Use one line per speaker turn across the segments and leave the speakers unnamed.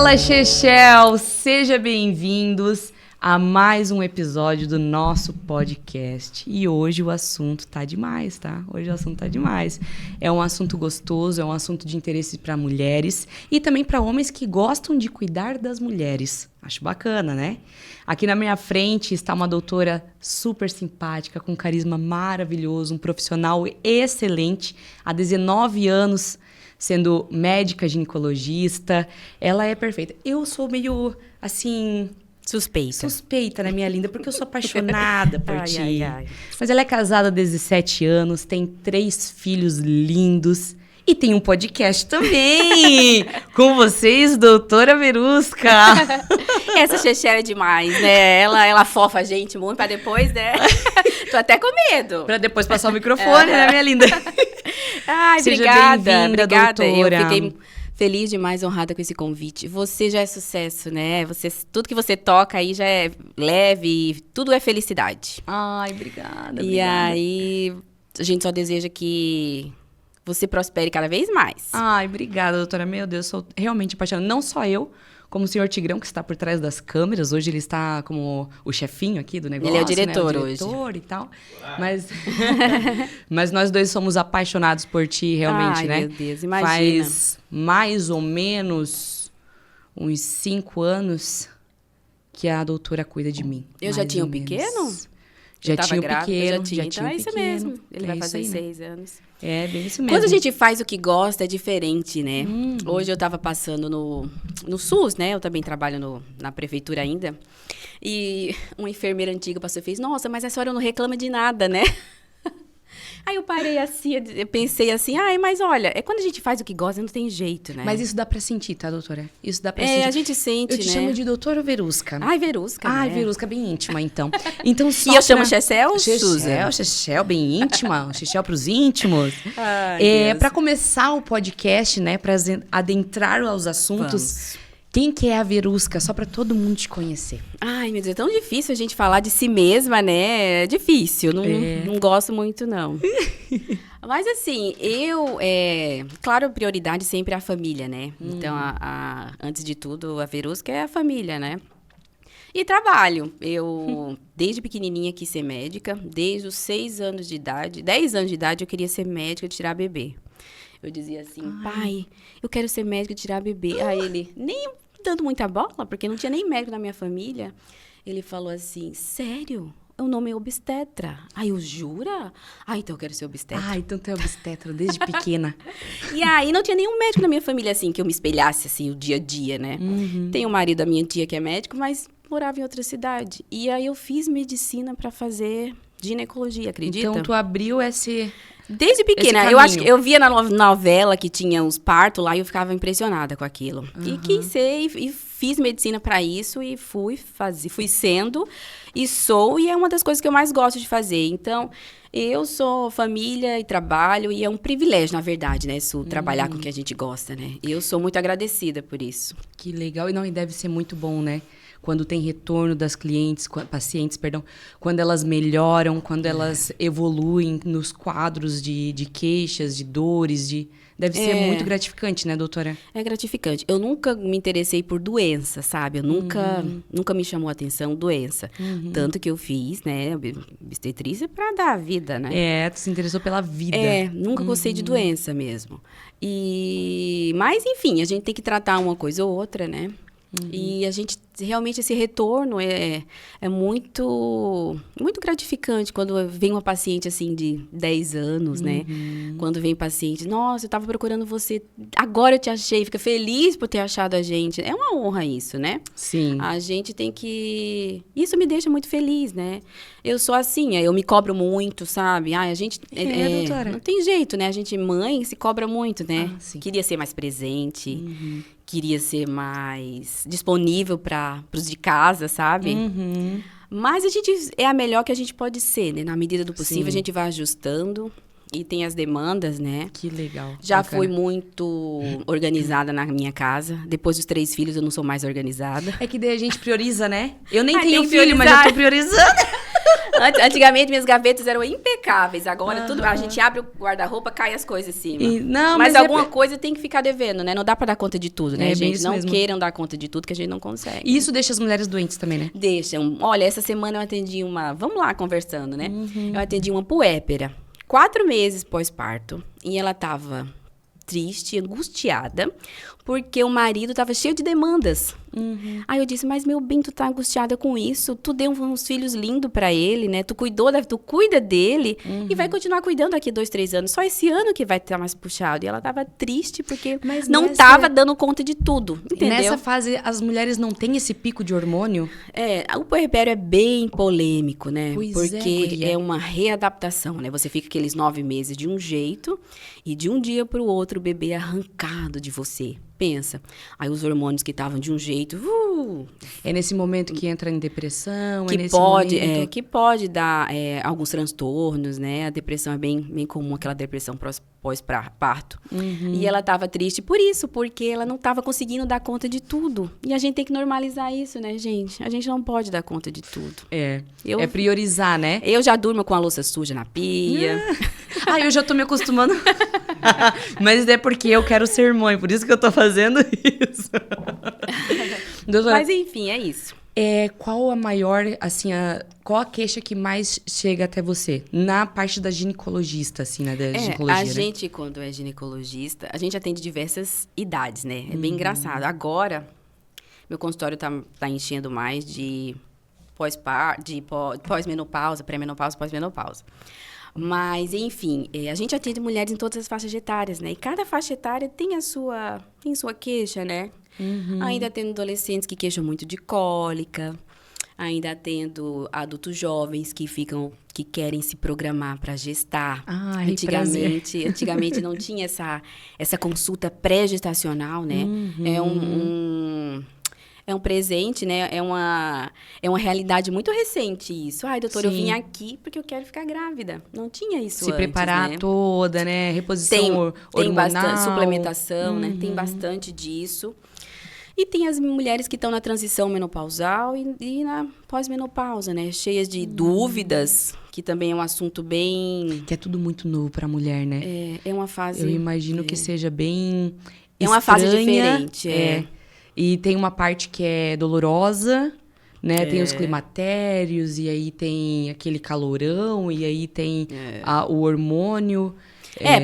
Fala, Chechel! Seja bem-vindos a mais um episódio do nosso podcast. E hoje o assunto tá demais, tá? Hoje o assunto tá demais. É um assunto gostoso, é um assunto de interesse para mulheres e também para homens que gostam de cuidar das mulheres. Acho bacana, né? Aqui na minha frente está uma doutora super simpática, com carisma maravilhoso, um profissional excelente, há 19 anos sendo médica ginecologista. Ela é perfeita. Eu sou meio, assim... Suspeita, né, minha linda? Porque eu sou apaixonada por ti. Ai. Mas ela é casada há 17 anos, tem 3 filhos lindos e tem um podcast também. Com vocês, doutora Verusca.
Essa Chechel é demais, né? Ela fofa a gente muito pra depois, né? Tô até com medo.
Pra depois passar o microfone, né, minha linda?
Ai,
Seja
obrigada.
Doutora.
Eu fiquei feliz demais, honrada com esse convite. Você já é sucesso, né? Tudo que você toca aí já é leve, tudo é felicidade.
Ai, obrigada.
E aí, a gente só deseja que você prospere cada vez mais.
Ai, obrigada, doutora. Meu Deus, sou realmente apaixonada. Não só eu, como o senhor Tigrão, que está por trás das câmeras. Hoje ele está como o chefinho aqui do negócio.
Ele é o diretor,
né? O diretor e tal. Mas nós dois somos apaixonados por ti, realmente,
ai,
né?
Meu Deus, imagina.
Faz mais ou menos uns 5 anos que a doutora cuida de mim.
Eu já tinha um pequeno?
Já tinha um pequeno.
Então é isso mesmo. Ele vai fazer 6 anos.
É, bem isso mesmo.
Quando a gente faz o que gosta, é diferente, né? Hoje eu tava passando no SUS, né? Eu também trabalho na prefeitura ainda. E uma enfermeira antiga passou e fez, nossa, mas a senhora não reclama de nada, né? Aí eu parei assim, eu pensei assim, mas olha, quando a gente faz o que gosta, não tem jeito, né?
Mas isso dá pra sentir, tá, doutora? Isso dá pra sentir.
A gente sente,
né? Eu te chamo de doutora Verusca.
Ai, Verusca,
Ai,
né?
Verusca, bem íntima, então. Então só
e eu chamo Chechel, Susan?
Chechel, bem íntima. Chechel pros íntimos.
Ai,
pra começar o podcast, né, pra adentrar aos assuntos...
Vamos.
Quem que é a Verusca? Só pra todo mundo te conhecer.
Ai, meu Deus, é tão difícil a gente falar de si mesma, né? É difícil, não gosto muito, não. Mas assim, claro, prioridade sempre é a família, né? Então, antes de tudo, a Verusca é a família, né? E trabalho. Eu, desde pequenininha, quis ser médica. Desde os 6 anos de idade, 10 anos de idade, eu queria ser médica e tirar bebê. Eu dizia assim, pai, eu quero ser médica e tirar bebê. Aí ele, nem dando muita bola, porque não tinha nem médico na minha família. Ele falou assim, sério? O nome é obstetra. Aí eu, jura? Então eu quero ser obstetra.
Então tu é obstetra desde pequena.
E aí não tinha nenhum médico na minha família, assim, que eu me espelhasse, assim, o dia a dia, né? Tem o marido da minha tia que é médico, mas morava em outra cidade. E aí eu fiz medicina para fazer ginecologia, acredita?
Então tu abriu esse...
Desde pequena, eu acho que eu via na novela que tinha os partos lá e eu ficava impressionada com aquilo. E quis ser, e fiz medicina para isso e fui sendo e sou, e é uma das coisas que eu mais gosto de fazer. Então, eu sou família e trabalho, e é um privilégio, na verdade, né? Trabalhar com o que a gente gosta, né? E eu sou muito agradecida por isso.
Que legal, e deve ser muito bom, né? Quando tem retorno das pacientes, quando elas melhoram, quando elas evoluem nos quadros de queixas, de dores, deve ser muito gratificante, né, doutora?
É gratificante. Eu nunca me interessei por doença, sabe? Eu nunca me chamou a atenção doença. Tanto que eu fiz, né, obstetrícia para dar a vida, né?
Tu se interessou pela vida.
Nunca gostei de doença mesmo. Mas, enfim, a gente tem que tratar uma coisa ou outra, né? E a gente, realmente, esse retorno é muito, muito gratificante quando vem uma paciente, assim, de 10 anos, né? Quando vem paciente, nossa, eu tava procurando você, agora eu te achei, fica feliz por ter achado a gente. É uma honra isso, né?
Sim.
A gente tem que... Isso me deixa muito feliz, né? Eu sou assim, eu me cobro muito, sabe? A gente...
doutora.
Não tem jeito, né? A gente, mãe, se cobra muito, né?
Sim.
Queria ser mais presente... Queria ser mais disponível para os de casa, sabe? Mas a gente é a melhor que a gente pode ser, né? Na medida do possível, a gente vai ajustando. E tem as demandas, né?
Que legal.
Já fui muito organizada na minha casa. Depois dos 3 filhos, eu não sou mais organizada.
É que daí a gente prioriza, né? Eu nem tenho filho, mas já tô priorizando.
Antigamente, minhas gavetas eram impecáveis. Agora, tudo, a gente abre o guarda-roupa, cai as coisas em cima. Mas alguma coisa tem que ficar devendo, né? Não dá pra dar conta de tudo, né, gente? Não queiram dar conta de tudo, que a gente não consegue.
E isso deixa as mulheres doentes também, né?
Deixam. Olha, essa semana eu atendi uma... Vamos lá, conversando, né? Eu atendi uma puérpera. 4 meses pós-parto. E ela tava triste, angustiada, porque o marido tava cheio de demandas. Aí eu disse, mas meu bem, tu tá angustiada com isso, tu deu uns filhos lindos pra ele, né? Tu cuida dele e vai continuar cuidando daqui 2, 3 anos. Só esse ano que vai estar mais puxado. E ela tava triste porque não tava dando conta de tudo, entendeu?
E nessa fase, as mulheres não têm esse pico de hormônio?
O puerpério é bem polêmico, né?
Pois
porque é uma readaptação, né? Você fica aqueles 9 meses de um jeito e de um dia pro outro o bebê é arrancado de você. Pensa. Aí os hormônios que estavam de um jeito...
É nesse momento que entra em depressão?
Que pode dar alguns transtornos, né? A depressão é bem, bem comum, aquela depressão pós-parto. E ela estava triste por isso, porque ela não estava conseguindo dar conta de tudo. E a gente tem que normalizar isso, né, gente? A gente não pode dar conta de tudo.
É priorizar, né?
Eu já durmo com a louça suja na pia.
Eu já tô me acostumando. Mas é porque eu quero ser mãe, por isso que eu tô fazendo isso. Doutora,
mas enfim, é isso.
Qual a maior, assim, qual a queixa que mais chega até você? Na parte da ginecologista, assim, né? Da ginecologia,
a gente, quando é ginecologista, a gente atende diversas idades, né? É bem engraçado. Agora, meu consultório tá enchendo mais de pós-menopausa, pré-menopausa, pós-menopausa. Mas, enfim, a gente atende mulheres em todas as faixas etárias, né? E cada faixa etária tem sua queixa, né? Ainda tendo adolescentes que queixam muito de cólica, ainda tendo adultos jovens que querem se programar para gestar. Antigamente não tinha essa consulta pré-gestacional, né? É um presente, né? É uma realidade muito recente isso. Doutora, eu vim aqui porque eu quero ficar grávida. Não tinha isso antes,
preparar, né? Toda, né? Reposição hormonal.
Tem bastante suplementação, né? Tem bastante disso. E tem as mulheres que estão na transição menopausal e na pós-menopausa, né? Cheias de dúvidas, que também é um assunto bem...
Que é tudo muito novo para a mulher, né?
É uma fase...
Eu imagino que seja bem
É uma fase diferente,
E tem uma parte que é dolorosa, né? Tem os climatérios, e aí tem aquele calorão, e aí tem o hormônio.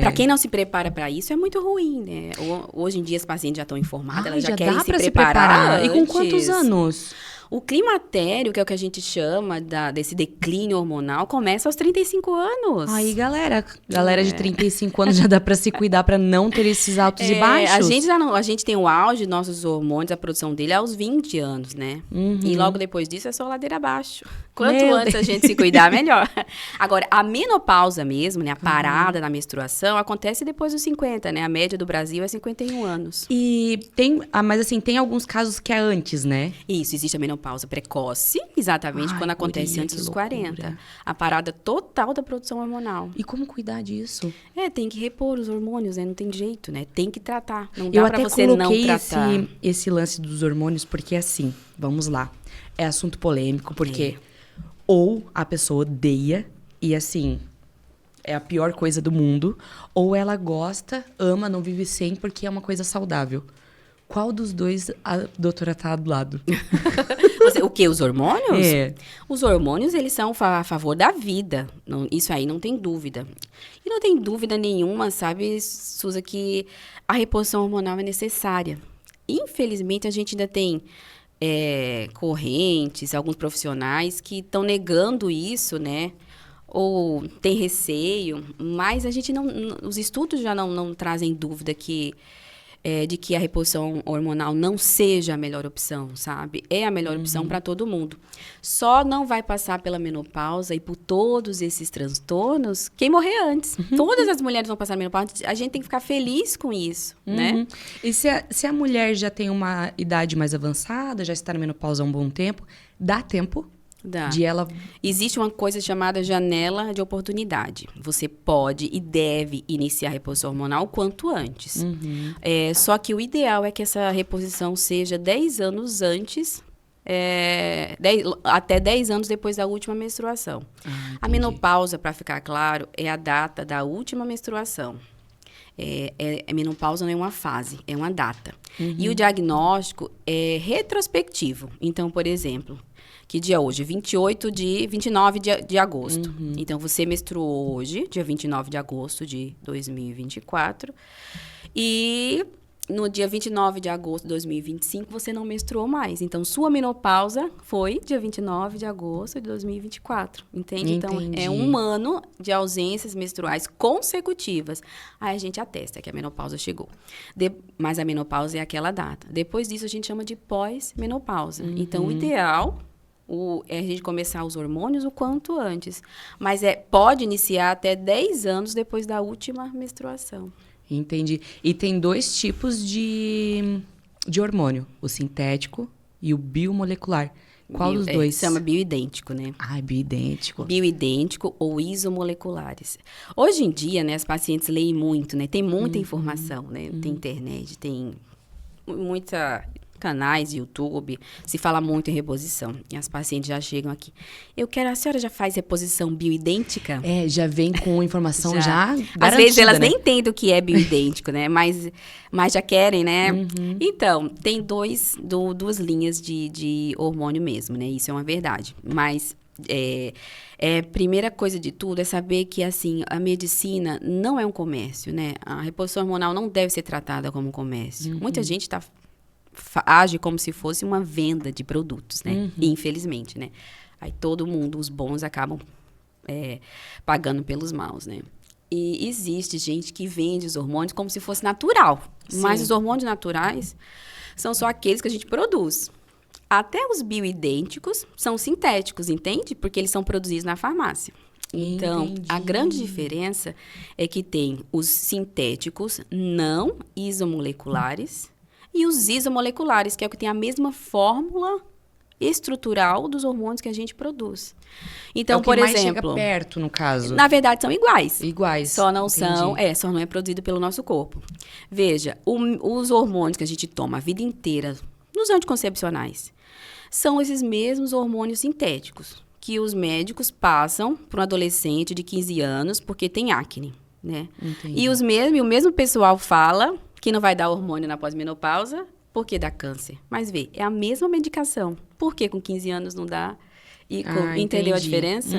Pra quem não se prepara para isso, é muito ruim, né? Hoje em dia, as pacientes já estão informadas, elas já querem se preparar.
E com quantos anos?
O climatério, que é o que a gente chama desse declínio hormonal, começa aos 35 anos.
Aí, galera de 35 anos já dá pra se cuidar pra não ter esses altos e baixos.
A gente tem o auge dos nossos hormônios, a produção dele aos 20 anos, né? E logo depois disso é só ladeira abaixo. Quanto antes a gente se cuidar, melhor. Agora, a menopausa mesmo, né? A parada da menstruação acontece depois dos 50, né? A média do Brasil é 51 anos.
Mas assim, tem alguns casos que é antes, né?
Isso, existe a menopausa precoce, exatamente quando acontece antes dos 40. A parada total da produção hormonal.
E como cuidar disso?
Tem que repor os hormônios, né? Não tem jeito, né? Tem que tratar. Não dá pra você não tratar.
Eu até coloquei esse lance dos hormônios porque, assim, vamos lá. É assunto polêmico, porque ou a pessoa odeia e, assim, é a pior coisa do mundo, ou ela gosta, ama, não vive sem porque é uma coisa saudável. Qual dos dois a doutora tá do lado?
O quê? Os hormônios? Os hormônios, eles são a favor da vida. Isso aí não tem dúvida. E não tem dúvida nenhuma, sabe, Suza, que a reposição hormonal é necessária. Infelizmente, a gente ainda tem correntes, alguns profissionais que estão negando isso, né? Ou tem receio, mas a gente os estudos já não trazem dúvida de que a reposição hormonal não seja a melhor opção, sabe? É a melhor opção para todo mundo. Só não vai passar pela menopausa e por todos esses transtornos quem morrer antes. Todas as mulheres vão passar menopausa. A gente tem que ficar feliz com isso, né?
E se a mulher já tem uma idade mais avançada, já está na menopausa há um bom tempo, dá tempo?
Dá.
De ela...
Existe uma coisa chamada janela de oportunidade. Você pode e deve iniciar a reposição hormonal o quanto antes. Só que o ideal é que essa reposição seja 10 anos antes até 10 anos depois da última menstruação. A menopausa, para ficar claro, é a data da última menstruação. Menopausa não é uma fase, é uma data. E o diagnóstico é retrospectivo. Então, por exemplo, que dia é hoje? 29 de agosto. Então, você menstruou hoje, dia 29 de agosto de 2024. E no dia 29 de agosto de 2025, você não menstruou mais. Então, sua menopausa foi dia 29 de agosto de 2024. Entende? Então, é um ano de ausências menstruais consecutivas. Aí a gente atesta que a menopausa chegou. Mas a menopausa é aquela data. Depois disso, a gente chama de pós-menopausa. Então, o ideal é a gente começar os hormônios o quanto antes. Mas pode iniciar até 10 anos depois da última menstruação.
Entendi. E tem 2 tipos de hormônio, o sintético e o biomolecular. Qual dos dois?
Se chama bioidêntico, né?
Bioidêntico.
Bioidêntico ou isomoleculares. Hoje em dia, né, as pacientes leem muito, né? Tem muita informação, né? Tem internet, tem muita canais de YouTube, se fala muito em reposição. E as pacientes já chegam aqui. A senhora já faz reposição bioidêntica?
Já vem com informação já garantida,
às vezes elas
né?
nem entendem o que é bioidêntico, né? Mas já querem, né? Então, tem duas linhas de hormônio mesmo, né? Isso é uma verdade. Mas primeira coisa de tudo é saber que, assim, a medicina não é um comércio, né? A reposição hormonal não deve ser tratada como um comércio. Muita gente age como se fosse uma venda de produtos, né? Infelizmente, né? Aí todo mundo, os bons, acabam pagando pelos maus, né? E existe gente que vende os hormônios como se fosse natural. Sim. Mas os hormônios naturais são só aqueles que a gente produz. Até os bioidênticos são sintéticos, entende? Porque eles são produzidos na farmácia. Então, a grande diferença é que tem os sintéticos não isomoleculares e os isomoleculares, que é o que tem a mesma fórmula estrutural dos hormônios que a gente produz. Então, por exemplo, mais chega
perto, no caso.
Na verdade, são iguais.
Iguais.
Só não só não é produzido pelo nosso corpo. Veja, os hormônios que a gente toma a vida inteira nos anticoncepcionais são esses mesmos hormônios sintéticos que os médicos passam para um adolescente de 15 anos porque tem acne, né? Entendi. E o mesmo pessoal fala que não vai dar hormônio na pós-menopausa porque dá câncer. Mas é a mesma medicação. Por que com 15 anos não dá? Entendeu a diferença?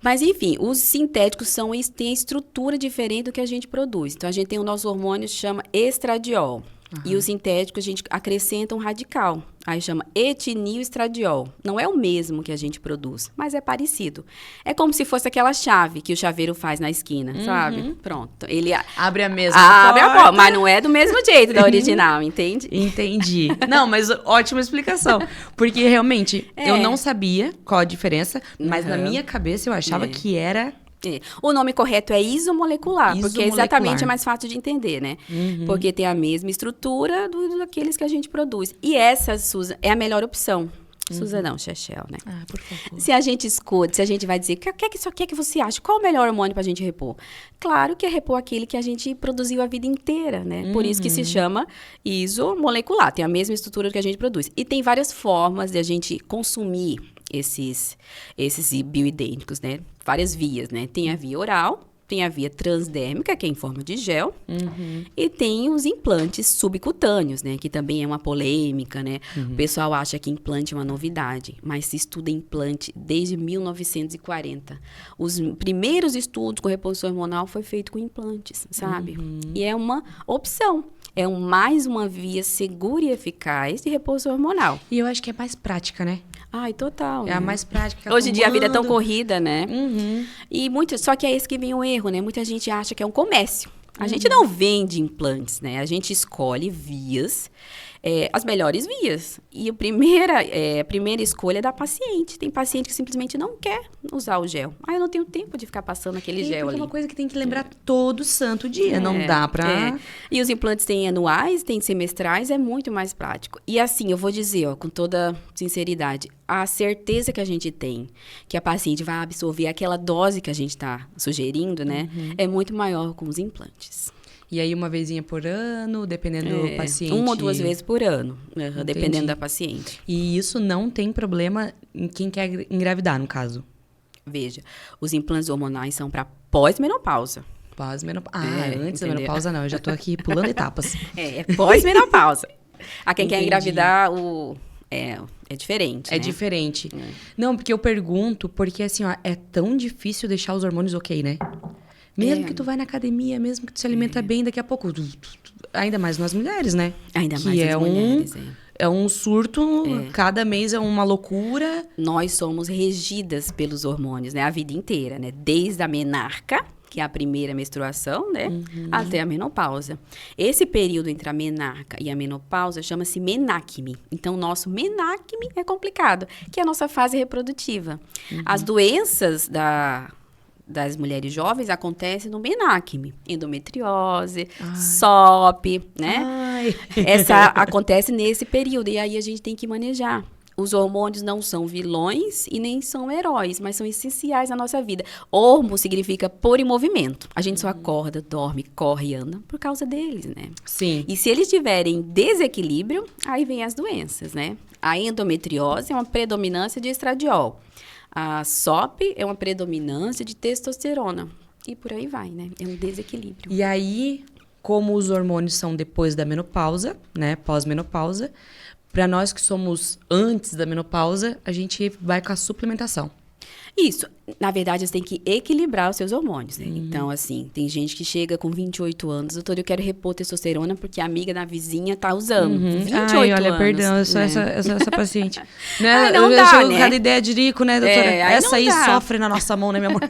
Mas, enfim, os sintéticos têm estrutura diferente do que a gente produz. Então, a gente tem o nosso hormônio que chama estradiol. E o sintético, a gente acrescenta um radical. Aí chama etinilestradiol. Não é o mesmo que a gente produz, mas é parecido. É como se fosse aquela chave que o chaveiro faz na esquina, sabe? Pronto. Ele
abre a mesma
porta. A porta, mas não é do mesmo jeito da original, entende?
Entendi. Não, mas ótima explicação. Porque, realmente, eu não sabia qual a diferença, mas na minha cabeça eu achava que era...
O nome correto é isomolecular, porque exatamente é mais fácil de entender, né? Porque tem a mesma estrutura daqueles que a gente produz. E essa, Susan, é a melhor opção. Susan não, Chechel, né?
Por favor.
Se a gente escuta, se a gente vai dizer, o que é que você acha? Qual o melhor hormônio pra gente repor? Claro que é repor aquele que a gente produziu a vida inteira, né? Por isso que se chama isomolecular. Tem a mesma estrutura que a gente produz. E tem várias formas de a gente consumir esses bioidênticos, né? Várias vias, né? Tem a via oral, tem a via transdérmica, que é em forma de gel, e tem os implantes subcutâneos, né? Que também é uma polêmica, né? O pessoal acha que implante é uma novidade, mas se estuda implante desde 1940. Os primeiros estudos com reposição hormonal foi feito com implantes, sabe? E é uma opção. É mais uma via segura e eficaz de reposição hormonal.
E eu acho que é mais prática, né?
Ai, total.
É a mais prática.
Hoje em dia a vida é tão corrida, né? E só que é esse que vem o erro, né? Muita gente acha que é um comércio. A gente não vende implantes, né? A gente escolhe vias, as melhores vias. E a primeira escolha é da paciente. Tem paciente que simplesmente não quer usar o gel. Eu não tenho tempo de ficar passando aquele gel ali.
É uma coisa que tem que lembrar todo santo dia. Não dá pra...
E os implantes têm anuais, têm semestrais, é muito mais prático. E assim, eu vou dizer, com toda sinceridade, a certeza que a gente tem que a paciente vai absorver aquela dose que a gente está sugerindo, né? É muito maior com os implantes.
E aí uma vezinha por ano, dependendo do paciente?
1 ou 2 vezes por ano, dependendo
Entendi.
da paciente.
E isso não tem problema em quem quer engravidar, no caso?
Veja, os implantes hormonais são para pós-menopausa.
Pós-menopausa. Antes da
entendeu?
menopausa não, eu já tô aqui pulando etapas.
É pós-menopausa. A quem quer
Entendi.
engravidar, é diferente,
É
né?
diferente. Não, porque eu pergunto, porque assim, ó, é tão difícil deixar os hormônios ok, né? Mesmo que tu vai na academia, mesmo que tu se alimenta bem, daqui a pouco... Ainda mais nós mulheres, né?
Ainda
que
mais as mulheres,
É um surto, cada mês é uma loucura.
Nós somos regidas pelos hormônios, né? A vida inteira, né? Desde a menarca, que é a primeira menstruação, né? Até a menopausa. Esse período entre a menarca e a menopausa chama-se menacme. Então, o nosso menacme é complicado, que é a nossa fase reprodutiva. As doenças das mulheres jovens acontecem no menacme. Endometriose, SOP, né?
Ai.
Essa acontece nesse período. E aí a gente tem que manejar. Os hormônios não são vilões e nem são heróis, mas são essenciais na nossa vida. Hormo significa pôr em movimento. A gente só acorda, dorme, corre e anda por causa deles, né?
Sim.
E se eles tiverem desequilíbrio, aí vem as doenças, né? A endometriose é uma predominância de estradiol. A SOP é uma predominância de testosterona. E por aí vai, né? É um desequilíbrio.
E aí, como os hormônios são depois da menopausa, né? Pós-menopausa, para nós que somos antes da menopausa, a gente vai com a suplementação.
Isso. Na verdade, você tem que equilibrar os seus hormônios, né? Então, assim, tem gente que chega com 28 anos, doutor, eu quero repor testosterona porque a amiga da vizinha tá usando. 28
Ai, olha,
anos.
perdão, eu sou
né?
essa paciente. Né?
Ai, não
eu
dá,
sou
né?
cada ideia de rico, né, doutora?
Aí
Essa
não
aí
dá.
sofre na nossa mão, né, meu amor?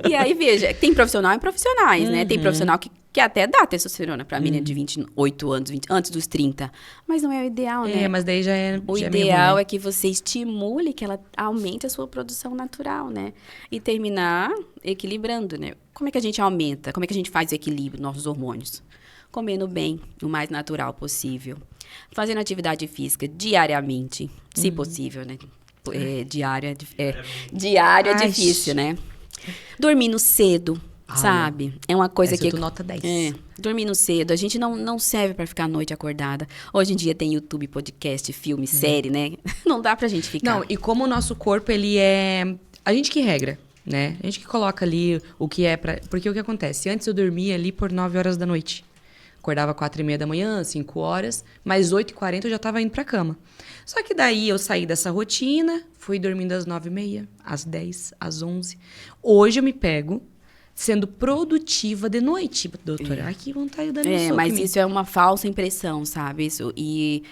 E aí, veja, tem profissional e profissionais, né? Tem profissional que até dá testosterona pra menina de 28 anos, antes dos 30. Mas não é o ideal, né?
Mas daí já é
O
já é meio
ideal
ruim, né?
é que você estimule que ela aumente a sua produção natural, né? E terminar equilibrando, né? Como é que a gente aumenta? Como é que a gente faz o equilíbrio dos nossos hormônios? Comendo bem, o mais natural possível. Fazendo atividade física diariamente, se possível, né? Diário é
Ai,
difícil, né? Dormindo cedo, sabe? É uma coisa
Essa
que...
tu nota 10.
Dormindo cedo. A gente não serve pra ficar a noite acordada. Hoje em dia tem YouTube, podcast, filme, série, né? Não dá pra gente ficar.
Não, e como o nosso corpo, ele é... A gente que regra, né? A gente que coloca ali o que é pra... Porque o que acontece? Antes eu dormia ali por 9 horas da noite. Acordava 4h30 da manhã, 5 horas. Mas 8h40 eu já tava indo pra cama. Só que daí eu saí dessa rotina, fui dormindo às 9h30, às 10, às 11. Hoje eu me pego sendo produtiva de noite. Doutora, ai que vontade de dar meu soco
Mas
em mim.
isso é uma falsa impressão, sabe? Isso, e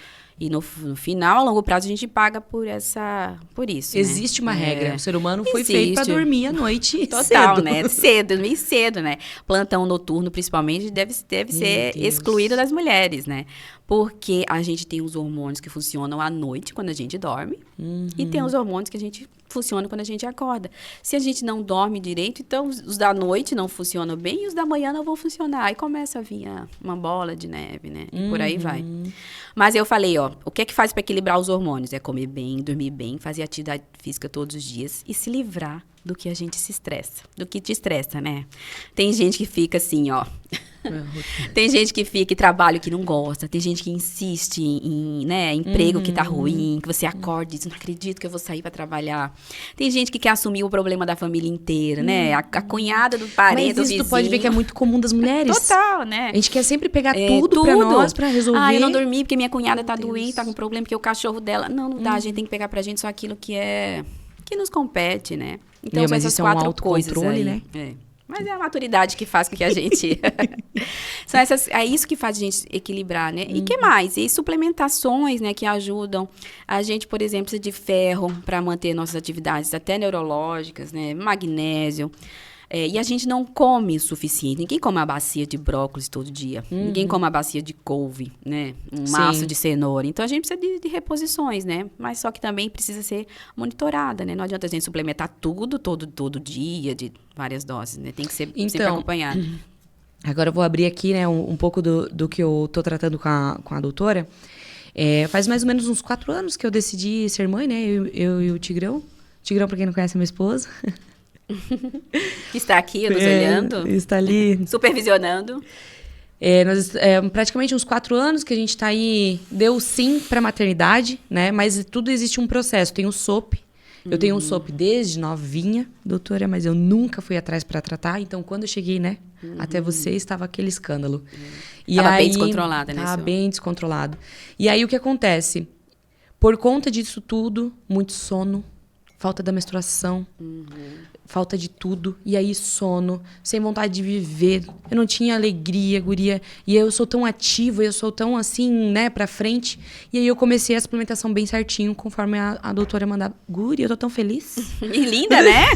no final, a longo prazo, a gente paga por isso, né?
Existe uma regra. O ser humano foi feito pra
Existe.
dormir à noite
Total,
cedo.
né? Cedo, dormir cedo, né? Plantão noturno, principalmente, deve ser
Deus.
excluído das mulheres, né? Porque a gente tem os hormônios que funcionam à noite, quando a gente dorme. E tem os hormônios que a gente funciona quando a gente acorda. Se a gente não dorme direito, então os da noite não funcionam bem e os da manhã não vão funcionar. Aí começa a vir uma bola de neve, né? E por aí vai. Mas eu falei, ó, o que é que faz para equilibrar os hormônios? É comer bem, dormir bem, fazer atividade física todos os dias e se livrar do que a gente se estressa, do que te estressa, né? Tem gente que fica assim, ó. Tem gente que fica em trabalho que não gosta, tem gente que insiste em né, emprego que tá ruim, que você acorda e diz, não acredito que eu vou sair para trabalhar. Tem gente que quer assumir o problema da família inteira, né? A cunhada do parente, do
Mas isso
vizinho.
tu pode ver que é muito comum das mulheres.
Total, né?
A gente quer sempre pegar tudo pra nós, pra resolver.
Ah, eu não dormi porque minha cunhada tá
Deus.
doente, tá com problema, porque o cachorro dela... Não dá, a gente tem que pegar pra gente só aquilo que nos compete, né? Então, são
Mas
essas
isso é um
4 coisas
autocontrole,
aí.
né?
Mas é a maturidade que faz com que a gente... É isso que faz a gente equilibrar, né? E que mais? E suplementações, né, que ajudam. A gente, por exemplo, precisa de ferro para manter nossas atividades até neurológicas, né? Magnésio. E a gente não come o suficiente. Ninguém come uma bacia de brócolis todo dia. Ninguém come uma bacia de couve, né? Um maço de cenoura. Então, a gente precisa de reposições, né? Mas só que também precisa ser monitorada, né? Não adianta a gente suplementar tudo, todo dia, de várias doses, né? Tem que ser sempre acompanhado.
Agora eu vou abrir aqui, né, um pouco do que eu tô tratando com a doutora. Faz mais ou menos uns 4 anos que eu decidi ser mãe, né? Eu e o Tigrão. Tigrão, pra quem não conhece, é meu esposo.
Que está aqui nos olhando.
Está ali.
Supervisionando.
Praticamente uns 4 anos que a gente tá aí, deu sim pra maternidade, né? Mas tudo existe um processo. Tem o SOP. Eu tenho um SOP desde novinha, doutora, mas eu nunca fui atrás pra tratar. Então, quando eu cheguei, né, até você, estava aquele escândalo.
Tava bem descontrolada, né?
Tava bem descontrolado. E aí, o que acontece? Por conta disso tudo, muito sono, falta da menstruação, falta de tudo. E aí, sono, sem vontade de viver. Eu não tinha alegria, guria. E eu sou tão ativa, eu sou tão assim, né, pra frente. E aí, eu comecei a suplementação bem certinho, conforme a doutora mandava. Guria, eu tô tão feliz.
E linda, né?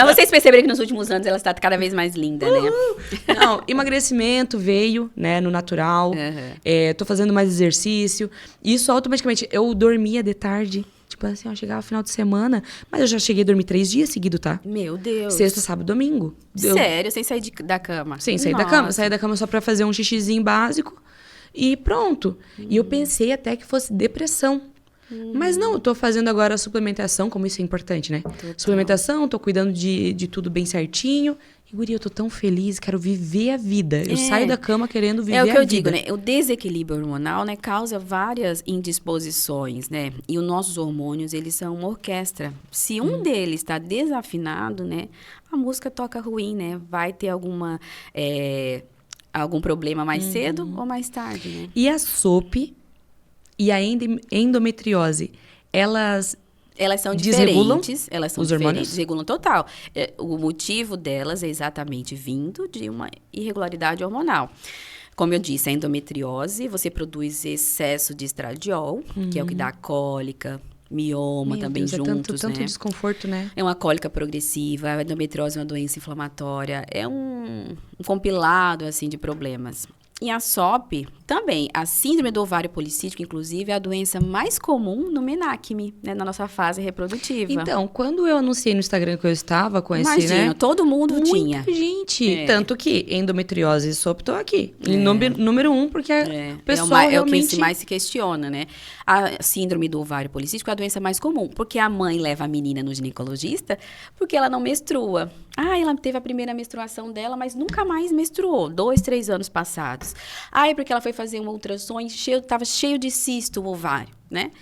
Vocês perceberam que nos últimos anos ela está cada vez mais linda, né?
Não, emagrecimento veio, né, no natural. Tô fazendo mais exercício. Isso automaticamente. Eu dormia de tarde. Tipo assim, eu chegava no final de semana, mas eu já cheguei a dormir 3 dias seguidos, tá?
Meu Deus.
Sexta, sábado, domingo.
Sério? Sem sair da cama?
Sem sair da cama. Sair da cama só pra fazer um xixizinho básico e pronto. E eu pensei até que fosse depressão. Mas não, eu tô fazendo agora a suplementação, como isso é importante, né? Total. Suplementação, tô cuidando de tudo bem certinho. E, guria, eu tô tão feliz, quero viver a vida. Eu saio da cama querendo viver a vida.
É o que eu digo, né? O desequilíbrio hormonal, né, causa várias indisposições, né? E os nossos hormônios, eles são uma orquestra. Se um deles está desafinado, né, a música toca ruim, né? Vai ter algum problema mais cedo ou mais tarde, né?
E a SOP e a endometriose, elas
são
desregulam
diferentes. Elas são
os hormônios?
Desregulam total. O motivo delas é exatamente vindo de uma irregularidade hormonal. Como eu disse, a endometriose, você produz excesso de estradiol, que é o que dá cólica, mioma. Meu também Deus, juntos,
tanto desconforto, né?
É uma cólica progressiva, a endometriose é uma doença inflamatória, é um compilado, assim, de problemas. E a SOP também, a síndrome do ovário policístico, inclusive, é a doença mais comum no menacme, né, na nossa fase reprodutiva.
Então, quando eu anunciei no Instagram que eu estava com esse, né?
Todo mundo tinha.
Muita gente. Tanto que endometriose e SOP estão aqui. Em número 1, porque a pessoa realmente...
É o que mais se questiona, né? A síndrome do ovário policístico é a doença mais comum, porque a mãe leva a menina no ginecologista porque ela não menstrua. Ela teve a primeira menstruação dela, mas nunca mais menstruou. 2, 3 anos passados. É porque ela foi fazer um ultrassom e estava cheio de cisto o ovário, né?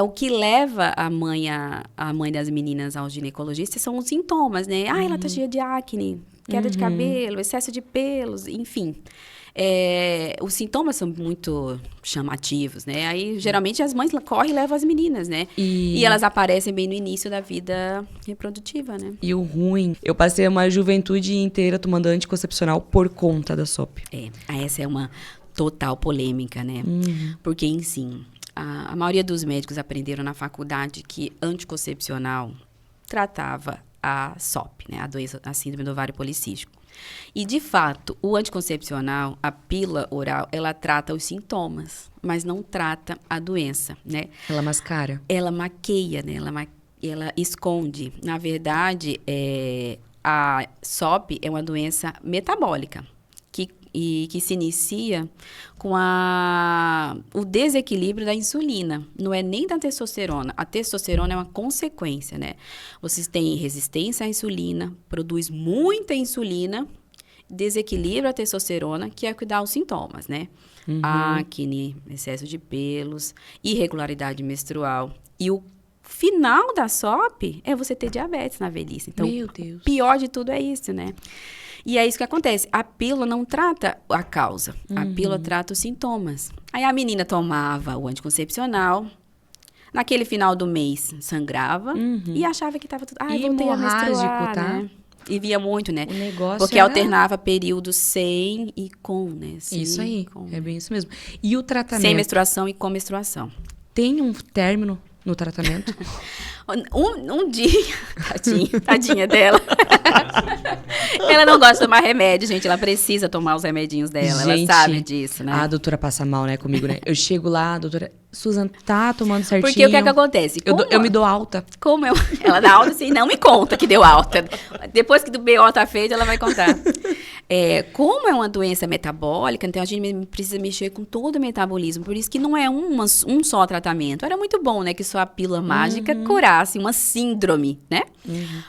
O que leva a mãe das meninas ao ginecologista são os sintomas, né? Ela tá cheia de acne, queda de cabelo, excesso de pelos, enfim. Os sintomas são muito chamativos, né? Aí, geralmente, as mães correm e levam as meninas, né? E elas aparecem bem no início da vida reprodutiva, né?
E o ruim, eu passei uma juventude inteira tomando anticoncepcional por conta da SOP.
Essa é uma total polêmica, né? Porque, enfim, a maioria dos médicos aprenderam na faculdade que anticoncepcional tratava a SOP, né? A síndrome do ovário policístico. E, de fato, o anticoncepcional, a pílula oral, ela trata os sintomas, mas não trata a doença, né?
Ela mascara.
Ela maqueia, né? Ela esconde. Na verdade, a SOP é uma doença metabólica que se inicia com o desequilíbrio da insulina. Não é nem da testosterona. A testosterona é uma consequência, né? Vocês têm resistência à insulina, produz muita insulina, desequilibra a testosterona, que é o que dá os sintomas, né? Acne, excesso de pelos, irregularidade menstrual. E o final da SOP é você ter diabetes na velhice. Então,
meu Deus.
O pior de tudo é isso, né? E é isso que acontece. A pílula não trata a causa. A pílula trata os sintomas. Aí a menina tomava o anticoncepcional. Naquele final do mês, sangrava. E achava que estava tudo... voltei a menstruar, tá? Né? E via muito, né?
O negócio
porque alternava períodos sem e com, né?
Isso aí. É bem isso mesmo. E o tratamento?
Sem menstruação e com menstruação.
Tem um término no tratamento?
Um dia... Tadinha dela. Ela não gosta de tomar remédio, gente. Ela precisa tomar os remedinhos dela. Gente, ela sabe disso, né?
A doutora passa mal, né, comigo, né? Eu chego lá, doutora... Susan, tá tomando certinho?
Porque o que é que acontece?
Eu me dou alta.
Ela dá alta assim, não me conta que deu alta. Depois que do BO tá feito, ela vai contar. Como é uma doença metabólica, então a gente precisa mexer com todo o metabolismo. Por isso que não é um só tratamento. Era muito bom, né? Que só a pílula mágica curasse uma síndrome, né?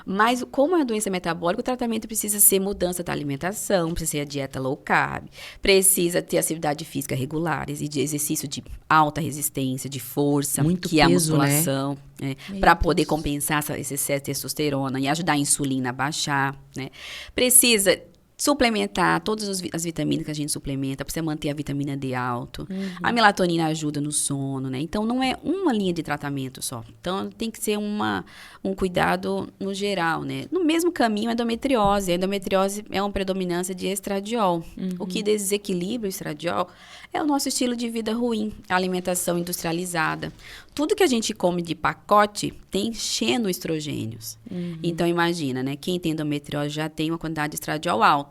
Mas como é uma doença metabólica, o tratamento precisa ser mudança da alimentação, precisa ser a dieta low carb, precisa ter atividade física regulares e de exercício de alta resistência, de força,
muito
que é a
peso,
musculação, né? Para poder compensar esse excesso de testosterona e ajudar a insulina a baixar, né? Precisa suplementar todas as vitaminas que a gente suplementa, precisa manter a vitamina D alto. A melatonina ajuda no sono, né? Então, não é uma linha de tratamento só. Então, tem que ser um cuidado no geral, né? No mesmo caminho, a endometriose. A endometriose é uma predominância de estradiol. O que desequilibra o estradiol é o nosso estilo de vida ruim, a alimentação industrializada. Tudo que a gente come de pacote tem xenoestrogênios. Então, imagina, né? Quem tem endometriose já tem uma quantidade de estradiol alta.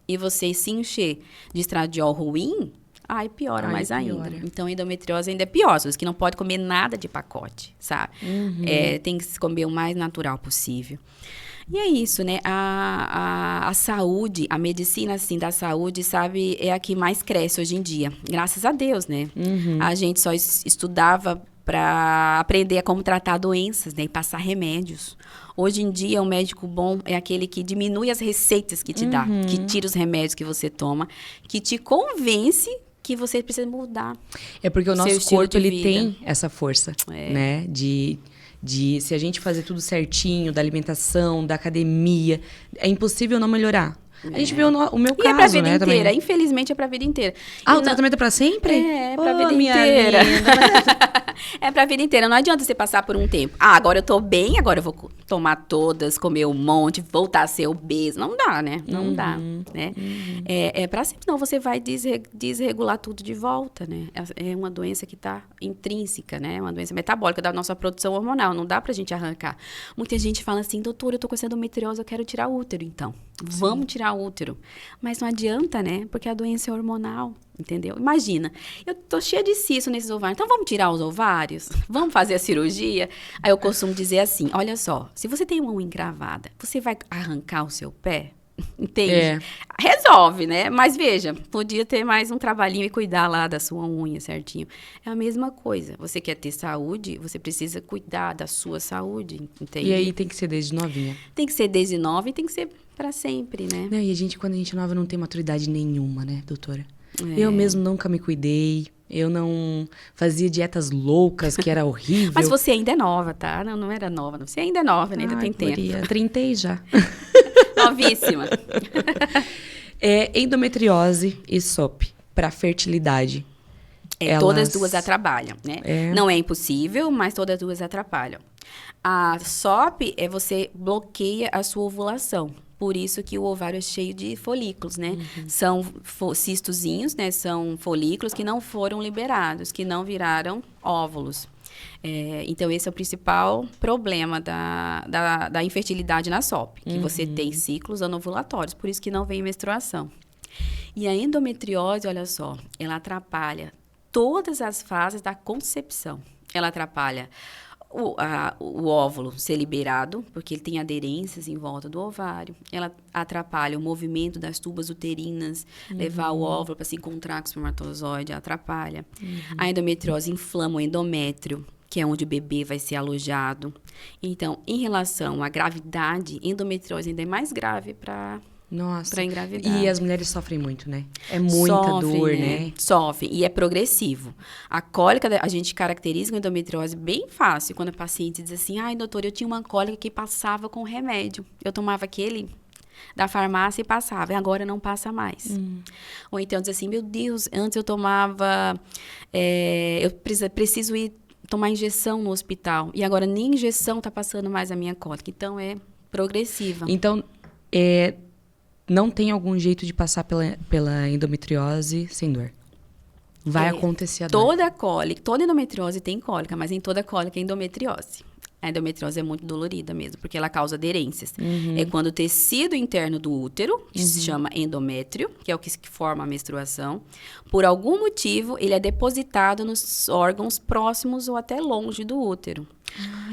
E você se encher de estradiol ruim, piora mais ainda. Então, a endometriose ainda é pior. Você que não pode comer nada de pacote, sabe? Tem que se comer o mais natural possível. E é isso, né? A saúde, a medicina, assim, da saúde, sabe, é a que mais cresce hoje em dia. Graças a Deus, né? A gente só estudava para aprender a como tratar doenças, né? E passar remédios. Hoje em dia, um médico bom é aquele que diminui as receitas que te dá, que tira os remédios que você toma, que te convence que você precisa mudar.
É porque o nosso corpo, ele tem essa força, né? De se a gente fazer tudo certinho, da alimentação, da academia, é impossível não melhorar. A gente vê o meu caso,
e é pra vida inteira.
Também.
Infelizmente, é pra vida inteira.
O tratamento é pra sempre?
É pra vida inteira. É pra vida inteira. Não adianta você passar por um tempo. Agora eu tô bem, agora eu vou tomar todas, comer um monte, voltar a ser obeso. Não dá, né? Não dá, né? É pra sempre. Senão você vai desregular tudo de volta, né? É uma doença que tá intrínseca, né? É uma doença metabólica da nossa produção hormonal. Não dá pra gente arrancar. Muita gente fala assim, doutora, eu tô com essa endometriose, eu quero tirar o útero, então. Vamos tirar o útero. Mas não adianta, né? Porque a doença é hormonal, entendeu? Imagina, eu tô cheia de cisto nesses ovários, então vamos tirar os ovários? Vamos fazer a cirurgia? Aí eu costumo dizer assim, olha só, se você tem uma unha encravada, você vai arrancar o seu pé? Entende? Resolve, né? Mas veja, podia ter mais um trabalhinho e cuidar lá da sua unha certinho. É a mesma coisa. Você quer ter saúde, você precisa cuidar da sua saúde, entende?
E aí tem que ser desde novinha.
Tem que ser desde nova e tem que ser pra sempre, né?
Não, e quando a gente é nova, não tem maturidade nenhuma, né, doutora? Eu mesmo nunca me cuidei. Eu não fazia dietas loucas, que era horrível.
Mas você ainda é nova, tá? Não era nova. Não. Você ainda é nova, né? Ainda tem tempo.
30 já.
Novíssima.
Endometriose e SOP para fertilidade.
Todas duas atrapalham, né? Não é impossível, mas todas duas atrapalham. A SOP você bloqueia a sua ovulação. Por isso que o ovário é cheio de folículos, né? São cistozinhos, né? São folículos que não foram liberados, que não viraram óvulos. Então, esse é o principal problema da infertilidade na SOP, que você tem ciclos anovulatórios, por isso que não vem menstruação. E a endometriose, olha só, ela atrapalha todas as fases da concepção. Ela atrapalha o óvulo ser liberado, porque ele tem aderências em volta do ovário. Ela atrapalha o movimento das tubas uterinas, levar o óvulo para se encontrar com o espermatozoide, atrapalha. A endometriose inflama o endométrio, que é onde o bebê vai ser alojado. Então, em relação à gravidade, endometriose ainda é mais grave para engravidar.
E as mulheres sofrem muito, né? É muita dor, né?
Sofrem. E é progressivo. A cólica, a gente caracteriza a endometriose bem fácil. Quando a paciente diz assim, doutora, eu tinha uma cólica que passava com remédio. Eu tomava aquele da farmácia e passava. E agora não passa mais. Ou então diz assim, meu Deus, antes eu tomava... eu preciso ir tomar injeção no hospital. E agora nem injeção tá passando mais a minha cólica. Então, é progressiva.
Então, não tem algum jeito de passar pela endometriose sem dor? Vai acontecer a dor?
Toda endometriose tem cólica, mas em toda cólica é endometriose. A endometriose é muito dolorida mesmo, porque ela causa aderências. É quando o tecido interno do útero, que se chama endométrio, que é o que forma a menstruação, por algum motivo, ele é depositado nos órgãos próximos ou até longe do útero.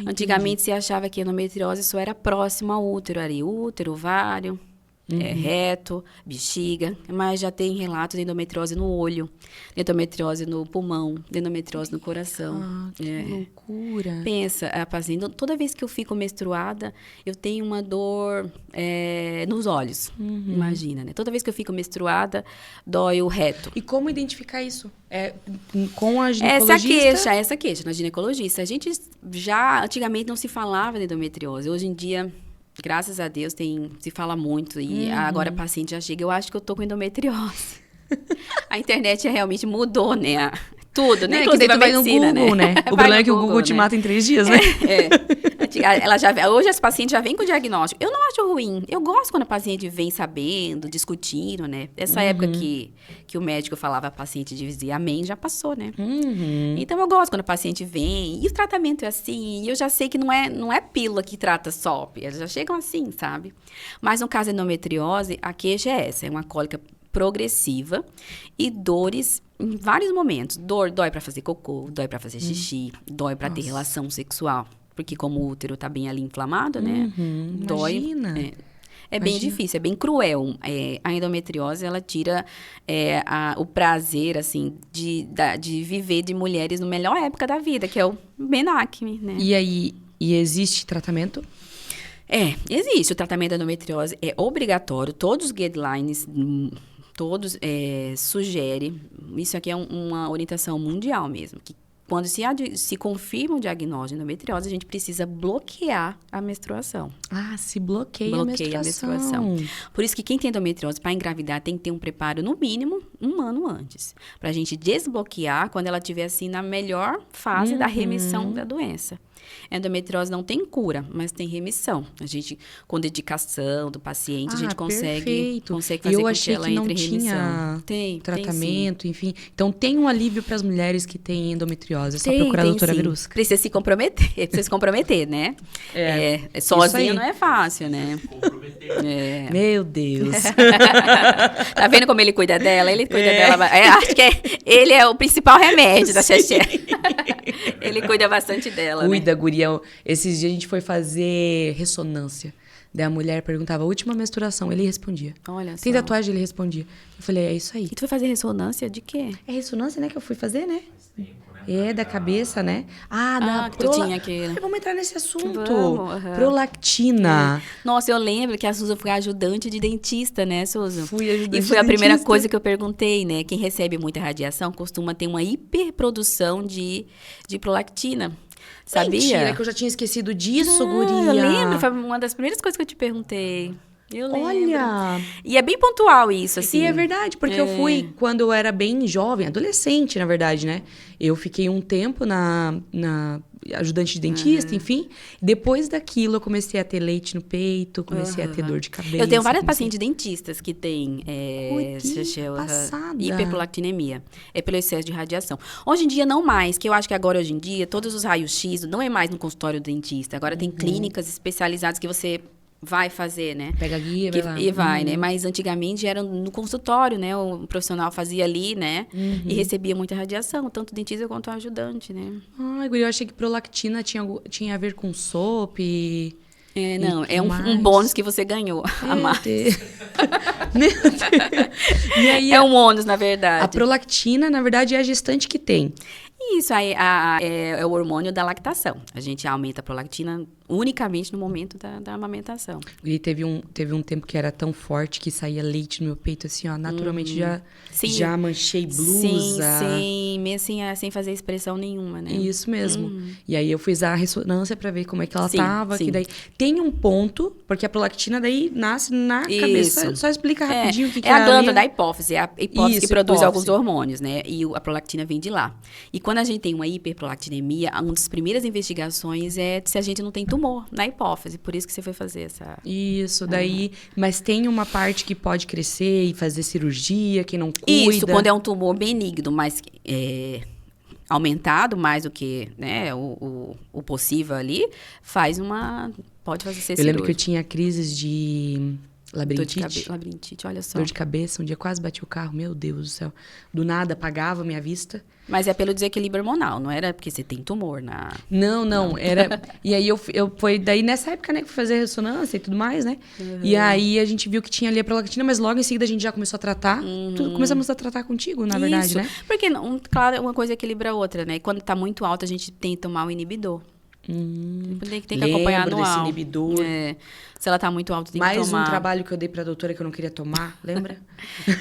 Antigamente se achava que a endometriose só era próxima ao útero, ali, útero, ovário, reto, bexiga, mas já tem relatos de endometriose no olho, de endometriose no pulmão, de endometriose no coração.
Que loucura.
Pensa, a paciente, toda vez que eu fico menstruada, eu tenho uma dor nos olhos, imagina, né? Toda vez que eu fico menstruada, dói o reto.
E como identificar isso? Com a ginecologista?
Essa queixa na ginecologista. A gente já, antigamente, não se falava de endometriose. Hoje em dia, graças a Deus, se fala muito. E agora a paciente já chega, eu acho que eu tô com endometriose. A internet realmente mudou, né? Tudo, né?
Inclusive a medicina, no Google, né? O problema é que o Google te mata em 3 dias, né?
Hoje as pacientes já vêm com o diagnóstico. Eu não acho ruim. Eu gosto quando a paciente vem sabendo, discutindo, né? Essa época que o médico falava, a paciente dizia amém, já passou, né? Então, eu gosto quando a paciente vem. E o tratamento é assim. E eu já sei que não é pílula que trata só. Elas já chegam assim, sabe? Mas no caso da endometriose, a queixa é essa. É uma cólica progressiva e dores em vários momentos. Dói para fazer cocô, dói para fazer xixi, dói para ter relação sexual. Porque como o útero tá bem ali inflamado, né? Dói.
Imagina.
É bem difícil, é bem cruel. A endometriose, ela tira o prazer, assim, de viver de mulheres na melhor época da vida, que é o menacme, né?
E existe tratamento?
Existe. O tratamento da endometriose é obrigatório. Todos os guidelines, todos sugerem. Isso aqui é uma orientação mundial mesmo, que quando se confirma o diagnóstico de endometriose, a gente precisa bloquear a menstruação.
Se bloqueia a menstruação.
Por isso que quem tem endometriose para engravidar tem que ter um preparo, no mínimo, 1 ano antes. Para a gente desbloquear quando ela estiver assim na melhor fase da remissão da doença. A endometriose não tem cura, mas tem remissão. A gente, com dedicação do paciente, a gente consegue fazer com que ela entre em remissão.
Tem tratamento, enfim. Então, tem um alívio para as mulheres que têm endometriose. É só procurar a doutora Verusca.
Precisa se comprometer, né? Sozinha não é fácil, né?
Meu Deus.
Tá vendo como ele cuida dela? Ele cuida dela. Acho que ele é o principal remédio da Xexé. Ele cuida bastante dela,
Cuida, guria. Esses dias a gente foi fazer ressonância. Daí a mulher perguntava, última menstruação. Ele respondia.
Olha só.
Tem tatuagem? Ele respondia. Eu falei, é isso aí.
E tu foi fazer ressonância de quê?
É ressonância, né, que eu fui fazer, né? Da cabeça, né?
Tu tinha aquele.
Vamos entrar nesse assunto.
Vamos,
Prolactina.
Nossa, eu lembro que a Suza foi ajudante de dentista, né, Suza?
Fui ajudante de dentista.
E foi a primeira coisa que eu perguntei, né? Quem recebe muita radiação costuma ter uma hiperprodução de prolactina. Sabia?
Mentira, que eu já tinha esquecido disso, guria.
Eu lembro, foi uma das primeiras coisas que eu te perguntei. Eu lembro.
Olha!
E é bem pontual isso, assim.
E é verdade, porque eu fui quando eu era bem jovem, adolescente, na verdade, né? Eu fiquei um tempo na ajudante de dentista, enfim. Depois daquilo, eu comecei a ter leite no peito, comecei a ter dor de cabeça.
Eu tenho várias pacientes dentistas que têm hiperprolactinemia. É pelo excesso de radiação. Hoje em dia, não mais, que eu acho que agora, hoje em dia, todos os raios-x não é mais no consultório do dentista. Agora tem clínicas especializadas que você vai fazer, né?
Pega a guia,
vai, né? Mas antigamente era no consultório, né? O profissional fazia ali, né? E recebia muita radiação, tanto o dentista quanto o ajudante, né?
Ai, guria, eu achei que prolactina tinha a ver com sopa e...
Não, é um bônus que você ganhou a mais.
Meu Deus. E aí,
é um ônus, na verdade.
A prolactina, na verdade, é a gestante que tem.
Isso aí é o hormônio da lactação. A gente aumenta a prolactina unicamente no momento da amamentação.
E teve um tempo que era tão forte que saía leite no meu peito, assim, ó. Naturalmente já manchei blusa.
Sem fazer expressão nenhuma, né?
Isso mesmo. E aí eu fiz a ressonância pra ver como é que ela tava. Que daí tem um ponto, porque a prolactina daí nasce na cabeça. Só explica rapidinho o que é
a glândula da hipófise. É a hipófise que produz
hipófise.
Alguns hormônios, né? E a prolactina vem de lá. E quando a gente tem uma hiperprolactinemia, uma das primeiras investigações é se a gente não tem tumor na hipófise. Por isso que você foi fazer essa...
Isso, daí... Mas tem uma parte que pode crescer e fazer cirurgia, que não cuida.
Isso, quando é um tumor benigno, mas aumentado mais do que, né, o possível ali, pode fazer ser
Eu lembro que eu tinha crises de labirintite.
Labirintite, olha só.
Dor de cabeça, um dia quase bati o carro, meu Deus do céu. Do nada, apagava a minha vista.
Mas é pelo desequilíbrio hormonal, não era porque você tem tumor na...
Não, era... E aí, foi daí nessa época, né, que fui fazer ressonância e tudo mais, né? E aí, a gente viu que tinha ali a prolactina, mas logo em seguida a gente já começou a tratar. Começamos a tratar contigo, na verdade, né?
Porque, claro, uma coisa equilibra a outra, né? Quando tá muito alta, a gente tem que tomar o inibidor. Tem que acompanhar no
desse inibidor.
Se ela tá muito alta, tem que tomar.
Mais um trabalho que eu dei pra doutora que eu não queria tomar, lembra?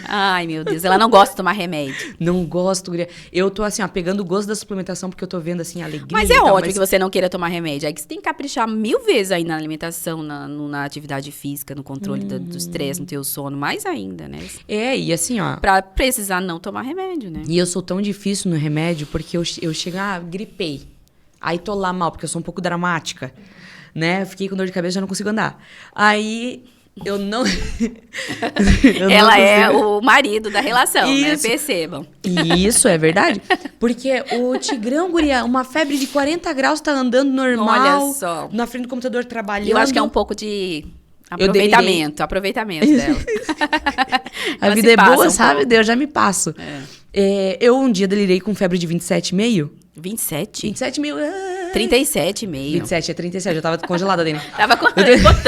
Ai, meu Deus, ela não gosta de tomar remédio.
Não gosto, guria. Eu tô assim, ó, pegando o gosto da suplementação porque eu tô vendo, assim, a alegria.
Mas é ótimo que você não queira tomar remédio. Aí que você tem que caprichar 1000 vezes aí na alimentação, na atividade física, no controle do estresse, no teu sono, mais ainda, né?
E assim, ó...
Pra precisar não tomar remédio, né?
E eu sou tão difícil no remédio porque eu chego, gripei. Aí tô lá mal, porque eu sou um pouco dramática, né? Fiquei com dor de cabeça, já não consigo andar. Aí eu não...
Ela é o marido da relação, né? Percebam.
Isso, é verdade. Porque o Tigrão, guria, uma febre de 40 graus, tá andando normal.
Olha só.
Na frente do computador trabalhando.
Eu acho que é um pouco de... aproveitamento dela.
A vida é boa, sabe? Eu já me passo. Eu um dia delirei com febre de 27,5.
27?
27,5.
37,5.
27, é 37. Eu tava congelada dentro.
Tava com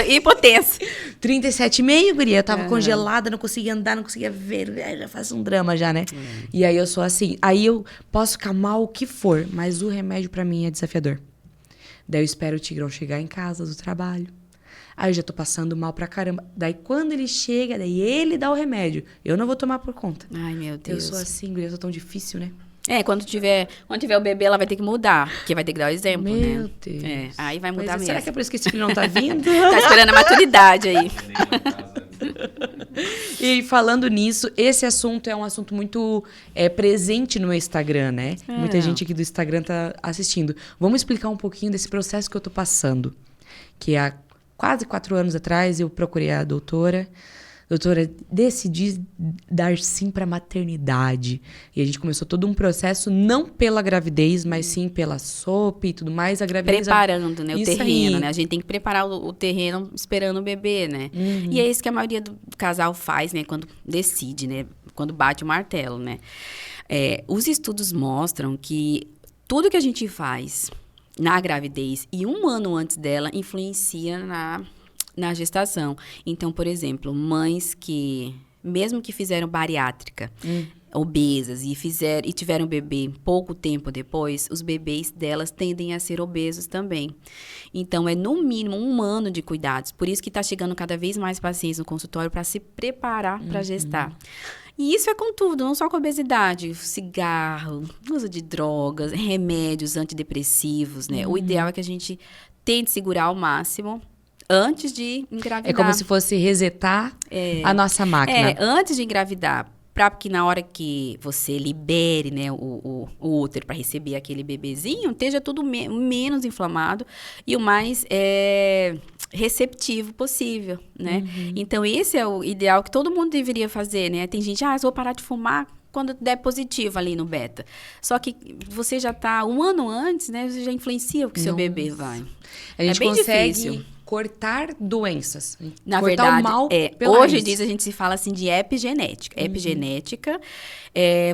impotência.
37,5, guria. Eu tava congelada, não conseguia andar, não conseguia ver. Já faz um drama já, né? E aí eu sou assim. Aí eu posso ficar mal o que for, mas o remédio pra mim é desafiador. Daí eu espero o Tigrão chegar em casa do trabalho. Aí eu já tô passando mal pra caramba. Daí quando ele chega, daí ele dá o remédio. Eu não vou tomar por conta.
Ai, meu Deus.
Eu sou assim, guria, eu sou tão difícil, né?
Quando tiver o bebê, ela vai ter que mudar. Porque vai ter que dar o exemplo, né?
Meu Deus.
Aí vai mudar mesmo.
Será que é por isso que esse filho não tá vindo?
Tá esperando a maturidade aí.
E falando nisso, esse assunto é um assunto muito presente no meu Instagram, né? Muita gente aqui do Instagram tá assistindo. Vamos explicar um pouquinho desse processo que eu tô passando. Que há quase 4 anos atrás eu procurei a doutora. Doutora, decidi dar sim para maternidade. E a gente começou todo um processo, não pela gravidez, mas sim pela sopa e tudo mais. A gravidez...
Preparando, né, o terreno,
aí.
né? A gente tem que preparar o terreno esperando o bebê, né? E é isso que a maioria do casal faz, né? Quando decide, né? Quando bate o martelo, né? Os estudos mostram que tudo que a gente faz na gravidez e 1 ano antes dela influencia na gestação. Então, por exemplo, mães que, mesmo que fizeram bariátrica, obesas, e tiveram bebê pouco tempo depois, os bebês delas tendem a ser obesos também. Então, é no mínimo 1 ano de cuidados. Por isso que está chegando cada vez mais pacientes no consultório para se preparar para gestar. E isso é com tudo, não só com obesidade, cigarro, uso de drogas, remédios antidepressivos, né? O ideal é que a gente tente segurar ao máximo antes de engravidar.
É como se fosse resetar a nossa máquina.
Antes de engravidar, para que na hora que você libere, né, o útero para receber aquele bebezinho, esteja tudo menos inflamado e o mais receptivo possível, né? Então, esse é o ideal que todo mundo deveria fazer, né? Tem gente, eu vou parar de fumar quando der positivo ali no beta. Só que você já tá 1 ano antes, né? Você já influencia o que seu bebê vai.
A gente
bem
consegue
difícil.
Cortar doenças.
Na
cortar
verdade,
o mal
hoje
raiz.
diz, a gente se fala assim de epigenética. Epigenética,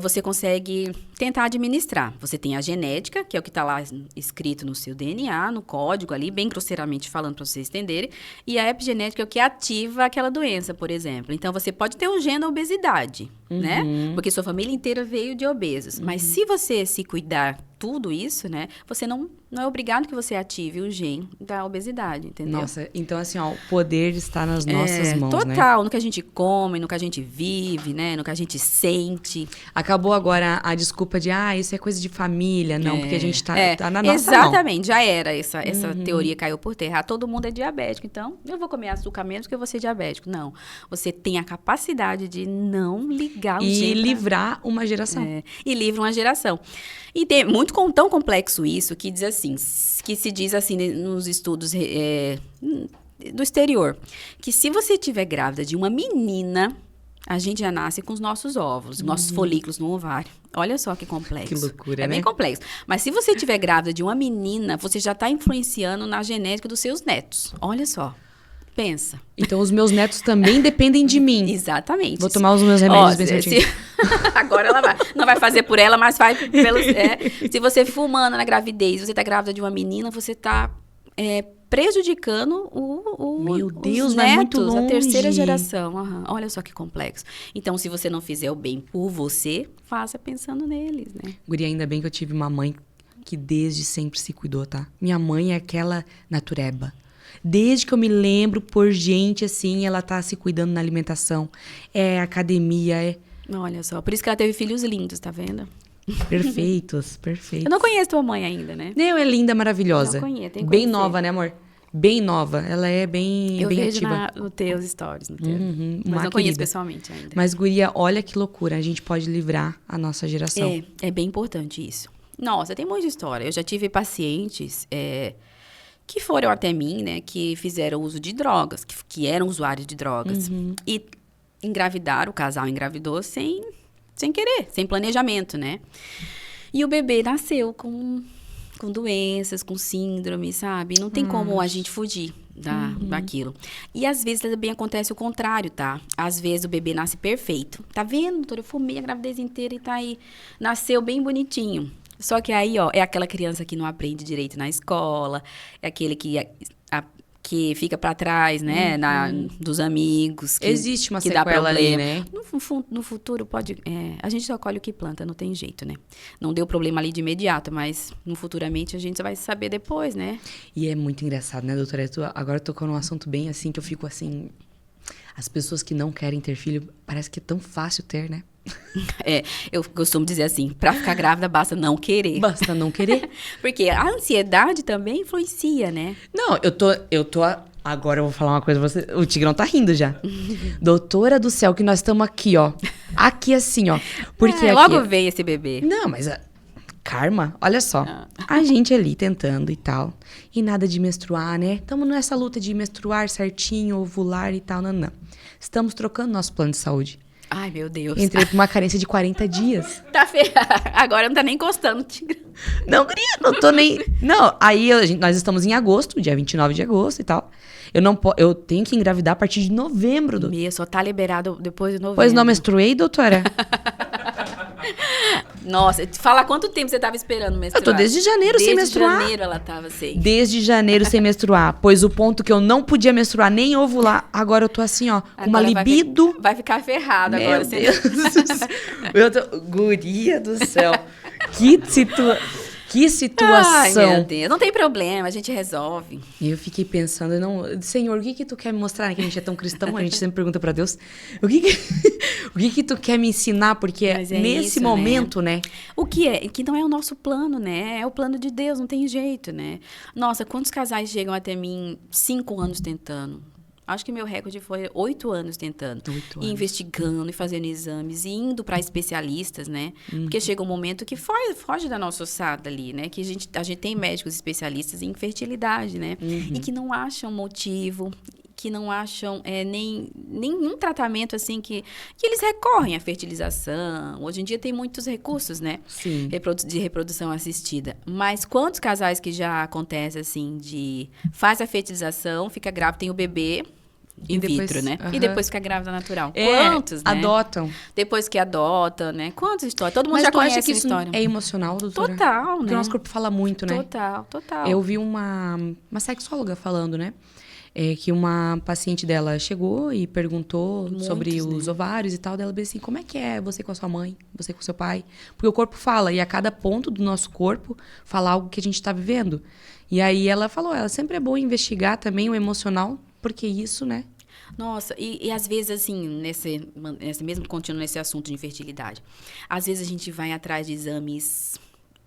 você consegue tentar administrar. Você tem a genética, que é o que está lá escrito no seu DNA, no código ali, bem grosseiramente falando para vocês entenderem. E a epigenética é o que ativa aquela doença, por exemplo. Então, você pode ter um gene da obesidade, né? Porque sua família inteira veio de obesos. Mas se você se cuidar tudo isso, né? Você não é obrigado que você ative o gene da obesidade, entendeu?
Nossa, então assim, o poder está nas nossas mãos,
total,
né?
no que a gente come, no que a gente vive, né? No que a gente sente.
Acabou agora a desculpa de, isso é coisa de família. Não, porque a gente tá na nossa
exatamente,
mão.
já era. Essa teoria caiu por terra. Todo mundo é diabético, então eu vou comer açúcar menos porque eu vou ser diabético. Não, você tem a capacidade de não ligar o gene.
E livrar uma geração.
E livra uma geração. E tem tão complexo isso que diz assim, que se diz assim nos estudos do exterior, que se você estiver grávida de uma menina, A gente já nasce com os nossos óvulos, nossos folículos no ovário. Olha só que complexo.
Que loucura,
É
né?
bem complexo. Mas se você estiver grávida de uma menina, você já está influenciando na genética dos seus netos. Olha só. Pensa.
Então, os meus netos também dependem de mim.
Exatamente.
Vou tomar os meus remédios bem certinho.
Agora ela vai. Não vai fazer por ela, mas vai pelos... Se você fumando na gravidez, você está grávida de uma menina, você está prejudicando
Meu Deus,
os
vai
netos,
muito
a terceira
longe.
geração. Aham. Olha só que complexo. Então, se você não fizer o bem por você, faça pensando neles, né?
Guria, ainda bem que eu tive uma mãe que desde sempre se cuidou, tá? Minha mãe é aquela natureba. Desde que eu me lembro por gente, assim, ela tá se cuidando na alimentação. É academia,
Olha só. Por isso que ela teve filhos lindos, tá vendo?
perfeitos, perfeitos.
Eu não conheço tua mãe ainda, né?
Não, é linda, maravilhosa.
Não conheço, tem que
Bem
conhecer.
nova, né, amor? Bem nova. Ela é bem,
Eu
bem
vejo
ativa.
nos teus stories, no teu.
Uhum,
Mas
uma
não conheço
querida.
pessoalmente ainda.
Mas, guria, olha que loucura. A gente pode livrar a nossa geração.
É bem importante isso. Nossa, tem muita história. Eu já tive pacientes que foram até mim, né? Que fizeram uso de drogas, que eram usuários de drogas. E engravidaram, o casal engravidou sem querer, sem planejamento, né? E o bebê nasceu com doenças, com síndrome, sabe? Não tem como a gente fugir daquilo. E às vezes também acontece o contrário, tá? Às vezes o bebê nasce perfeito. Tá vendo, doutora? Eu fumei a gravidez inteira e tá aí. Nasceu bem bonitinho. Só que aí, ó, é aquela criança que não aprende direito na escola, é aquele que fica pra trás, né, dos amigos.
Existe uma
que dá
sequela ali,
problema.
né?
No futuro pode... a gente só colhe o que planta, não tem jeito, né? Não deu problema ali de imediato, mas futuramente a gente vai saber depois, né?
E é muito engraçado, né, doutora? Agora tocou num assunto bem assim, que eu fico assim... As pessoas que não querem ter filho, parece que é tão fácil ter, né?
Eu costumo dizer assim, pra ficar grávida basta não querer.
Basta não querer.
Porque a ansiedade também influencia, né?
Não, agora eu vou falar uma coisa pra você. O Tigrão tá rindo já. Doutora do céu, que nós estamos aqui, ó. Aqui assim, ó. Porque aqui...
logo veio esse bebê.
Não, mas... Karma, olha só. A gente ali tentando e tal. E nada de menstruar, né? Estamos nessa luta de menstruar certinho, ovular e tal. Não. Estamos trocando nosso plano de saúde.
Ai, meu Deus.
Entrei com uma carência de 40 dias.
Tá feio. Agora não tá nem encostando.
Não, guria, não tô nem... Não, aí nós estamos em agosto, dia 29 de agosto e tal. Eu tenho que engravidar a partir de novembro.
Só tá liberado depois de novembro.
Pois não menstruei, doutora?
Nossa, fala quanto tempo você tava esperando menstruar?
Eu tô desde janeiro sem menstruar.
Desde janeiro ela tava sem.
Desde janeiro sem menstruar. Pois o ponto que eu não podia menstruar nem ovular, agora eu tô assim, ó, com uma libido.
Vai ficar ferrado
Meu
agora.
Deus. Guria do céu. Que situação.
Ai, meu Deus. Não tem problema, a gente resolve.
E eu fiquei pensando, Senhor, o que tu quer me mostrar? Né? Que a gente é tão cristão, a gente sempre pergunta pra Deus. O que tu quer me ensinar? Porque nesse
isso,
momento, né?
O que é? Que não é o nosso plano, né? É o plano de Deus, não tem jeito, né? Nossa, quantos casais chegam até mim 5 anos tentando? Acho que meu recorde foi 8 anos tentando.
8
E
anos.
investigando, e fazendo exames, e indo para especialistas, né? Porque chega um momento que foge da nossa ossada ali, né? Que a gente tem médicos especialistas em infertilidade, né? E que não acham motivo, que não acham nenhum tratamento, assim, que eles recorrem à fertilização. Hoje em dia tem muitos recursos, né?
Sim.
De reprodução assistida. Mas quantos casais que já acontece, assim, faz a fertilização, fica grávida, tem o bebê in vitro, né? E depois fica grávida natural. Quantos, né?
Adotam.
Depois que adota, né? Quantas histórias? Todo mundo
Mas
já
tu acha
conhece
que
essa
isso
história.
é emocional, doutora?
Total,
Porque
né?
o nosso corpo fala muito, né?
Total.
Eu vi uma sexóloga falando, né? Que uma paciente dela chegou e perguntou sobre os ovários e tal. Dela disse assim, como é que é você com a sua mãe? Você com o seu pai? Porque o corpo fala. E a cada ponto do nosso corpo fala algo que a gente está vivendo. E aí ela falou, sempre é bom investigar também o emocional. Porque isso, né?
Nossa, e às vezes, assim, nesse mesmo continuando nesse assunto de infertilidade, às vezes a gente vai atrás de exames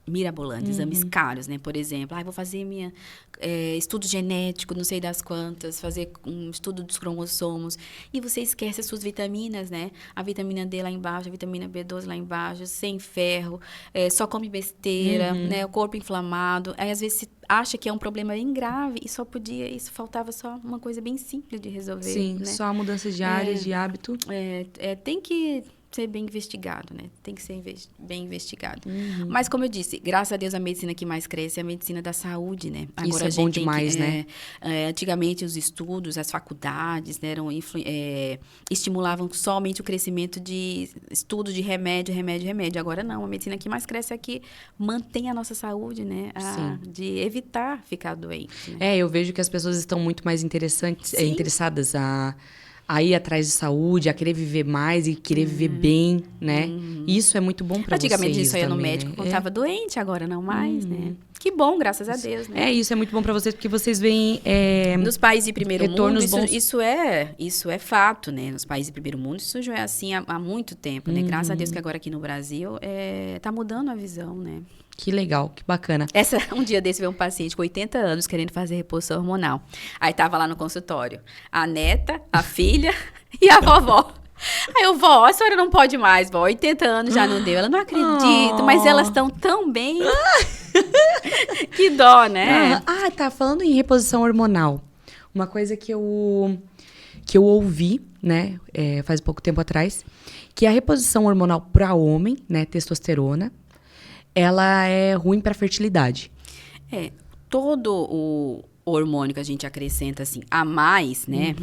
mirabolantes, exames caros, né? Por exemplo, vou fazer estudo genético, não sei das quantas, fazer um estudo dos cromossomos, e você esquece as suas vitaminas, né? A vitamina D lá embaixo, a vitamina B12 lá embaixo, sem ferro, só come besteira, né? O corpo inflamado. Aí, às vezes, se acha que é um problema bem grave e isso faltava só uma coisa bem simples de resolver.
Sim,
né?
só mudanças diárias de hábito.
Tem que ser bem investigado, né? Tem que ser bem investigado. Mas, como eu disse, graças a Deus, a medicina que mais cresce é a medicina da saúde, né?
Agora, isso é bom demais, né?
Antigamente, os estudos, as faculdades, né, estimulavam somente o crescimento de estudo de remédio. Agora, não. A medicina que mais cresce é que mantém a nossa saúde, né? De evitar ficar doente. Né?
Eu vejo que as pessoas estão muito mais interessadas a ir atrás de saúde, a querer viver mais e querer viver bem, né? Isso é muito bom pra vocês.
Antigamente, isso ia no
também,
médico
né?
quando estava doente, agora não mais, né? Que bom, graças a Deus, né?
Isso é muito bom pra vocês, porque vocês veem...
Nos países de primeiro mundo,
bons.
isso é fato, né? Nos países de primeiro mundo, isso já é assim há muito tempo, né? Graças a Deus que agora aqui no Brasil tá mudando a visão, né?
Que legal, que bacana.
Um dia desse veio um paciente com 80 anos querendo fazer reposição hormonal. Aí tava lá no consultório a neta, a filha e a vovó. Aí eu, vó, a senhora não pode mais, vó, 80 anos já não deu. Ela, não acredito, mas elas estão tão bem. Que dó, né?
Tá, falando em reposição hormonal. Uma coisa que eu ouvi, né, faz pouco tempo atrás, que a reposição hormonal para homem, né, testosterona, ela é ruim para fertilidade.
Todo o hormônio que a gente acrescenta, assim, a mais, né,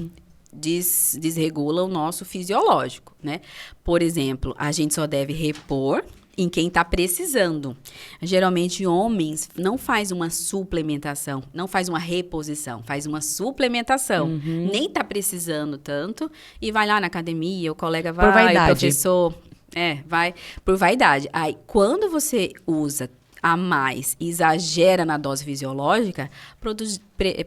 desregula o nosso fisiológico, né? Por exemplo, a gente só deve repor em quem está precisando. Geralmente, homens não faz uma suplementação, não faz uma reposição, faz uma suplementação. Nem está precisando tanto e vai lá na academia, o colega vai,
por vaidade.
O professor... vai por vaidade. Aí, quando você usa a mais e exagera na dose fisiológica,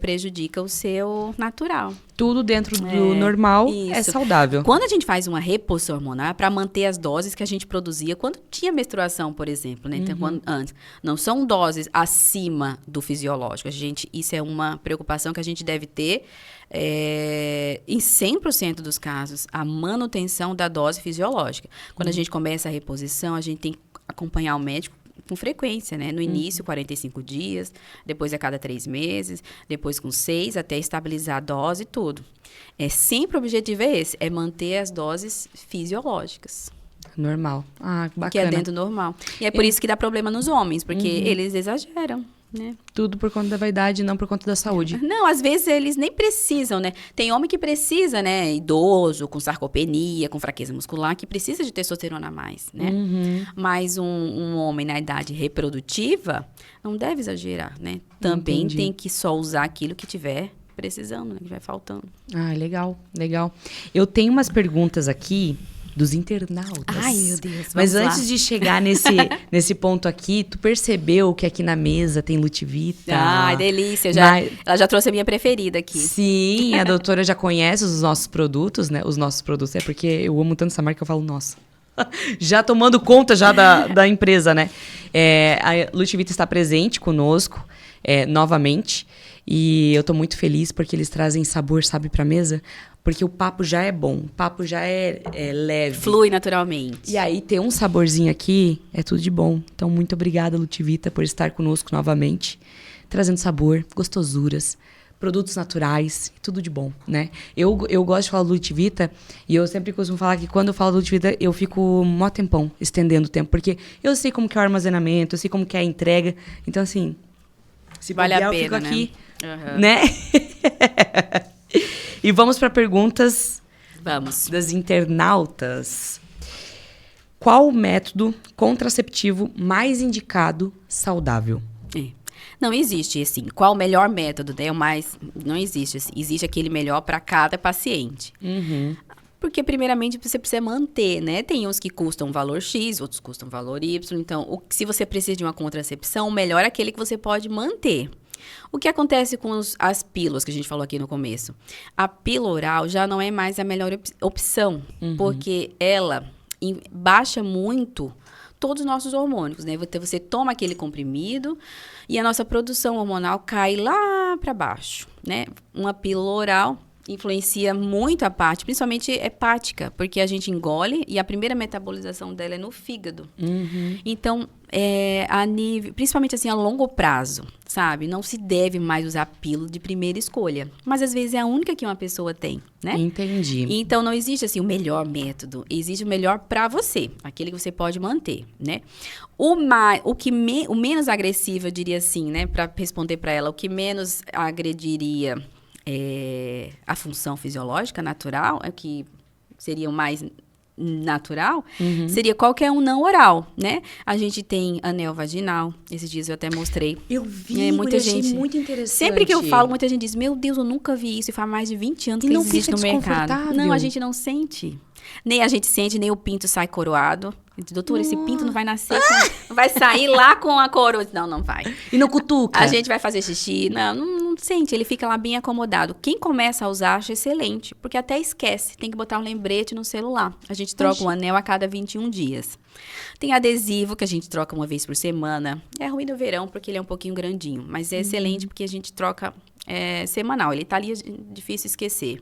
prejudica o seu natural.
Tudo dentro do normal é saudável.
Quando a gente faz uma reposição hormonal, é para manter as doses que a gente produzia quando tinha menstruação, por exemplo, né? Então, antes. Não são doses acima do fisiológico. Isso é uma preocupação que a gente deve ter em 100% dos casos, a manutenção da dose fisiológica. Quando a gente começa a reposição, a gente tem que acompanhar o médico com frequência, né? No início, 45 dias, depois a cada 3 meses, depois com 6, até estabilizar a dose e tudo. Sempre o objetivo é esse, é manter as doses fisiológicas.
Normal. Bacana.
Que é dentro do normal. E é por isso que dá problema nos homens, porque eles exageram. Né?
Tudo por conta da vaidade, não por conta da saúde.
Não, às vezes eles nem precisam, né? Tem homem que precisa, né? Idoso, com sarcopenia, com fraqueza muscular, que precisa de testosterona a mais, né? Mas um homem na idade reprodutiva não deve exagerar, né? Também tem que só usar aquilo que tiver precisando, né? Que vai faltando.
Legal, legal. Eu tenho umas perguntas aqui dos internautas.
Ai, meu Deus,
Mas antes de chegar nesse ponto aqui, tu percebeu que aqui na mesa tem Lutivita?
Delícia. Ela já trouxe a minha preferida aqui.
Sim, a doutora já conhece os nossos produtos, né? Os nossos produtos, porque eu amo tanto essa marca que eu falo, nossa. Já tomando conta já da empresa, né? A Lutivita está presente conosco novamente. E eu tô muito feliz porque eles trazem sabor, sabe, pra mesa. Porque o papo já é bom, o papo já é leve.
Flui naturalmente.
E aí, ter um saborzinho aqui é tudo de bom. Então, muito obrigada, Lutivita, por estar conosco novamente. Trazendo sabor, gostosuras, produtos naturais, tudo de bom, né? Eu gosto de falar do Lutivita e eu sempre costumo falar que quando eu falo do Lutivita, eu fico mó tempão, estendendo o tempo. Porque eu sei como que é o armazenamento, eu sei como que é a entrega. Então, assim, se
vale a pena,
eu fico aqui,
né?
né? E vamos para perguntas das internautas. Qual o método contraceptivo mais indicado saudável?
Não existe, assim, qual o melhor método, né? Não existe, assim, existe aquele melhor para cada paciente. Porque, primeiramente, você precisa manter, né? Tem uns que custam valor X, outros custam valor Y. Então, se você precisa de uma contracepção, o melhor é aquele que você pode manter. O que acontece com as pílulas que a gente falou aqui no começo? A pílula oral já não é mais a melhor opção, porque ela baixa muito todos os nossos hormônios, né? Você toma aquele comprimido e a nossa produção hormonal cai lá para baixo, né? Uma pílula oral influencia muito a parte, principalmente hepática, porque a gente engole e a primeira metabolização dela é no fígado. Então, a nível, principalmente assim, a longo prazo, sabe? Não se deve mais usar pílula de primeira escolha. Mas, às vezes, é a única que uma pessoa tem, né?
Entendi.
Então, não existe, assim, o melhor método. Existe o melhor para você, aquele que você pode manter, né? O menos agressivo, eu diria assim, né? Para responder para ela, o que menos agrediria a função fisiológica natural, que seria o mais natural, seria qualquer um não oral, né? A gente tem anel vaginal, esses dias eu até mostrei.
Eu vi,
muita
achei
gente,
muito interessante.
sempre que eu falo, muita gente diz, meu Deus, eu nunca vi isso, e faz mais de 20 anos
E
que
não
existe
fica
no mercado.
desconfortável?
Não, a gente não sente. Nem a gente sente, nem o pinto sai coroado. Doutora, esse pinto não vai nascer, não vai sair lá com a coroa. Não, não vai.
E não cutuca?
A gente vai fazer xixi. Não sente, ele fica lá bem acomodado. Quem começa a usar acha excelente, porque até esquece. Tem que botar um lembrete no celular. A gente troca o anel a cada 21 dias. Tem adesivo que a gente troca uma vez por semana. É ruim no verão, porque ele é um pouquinho grandinho. Mas é excelente, porque a gente troca semanal. Ele tá ali, é difícil esquecer.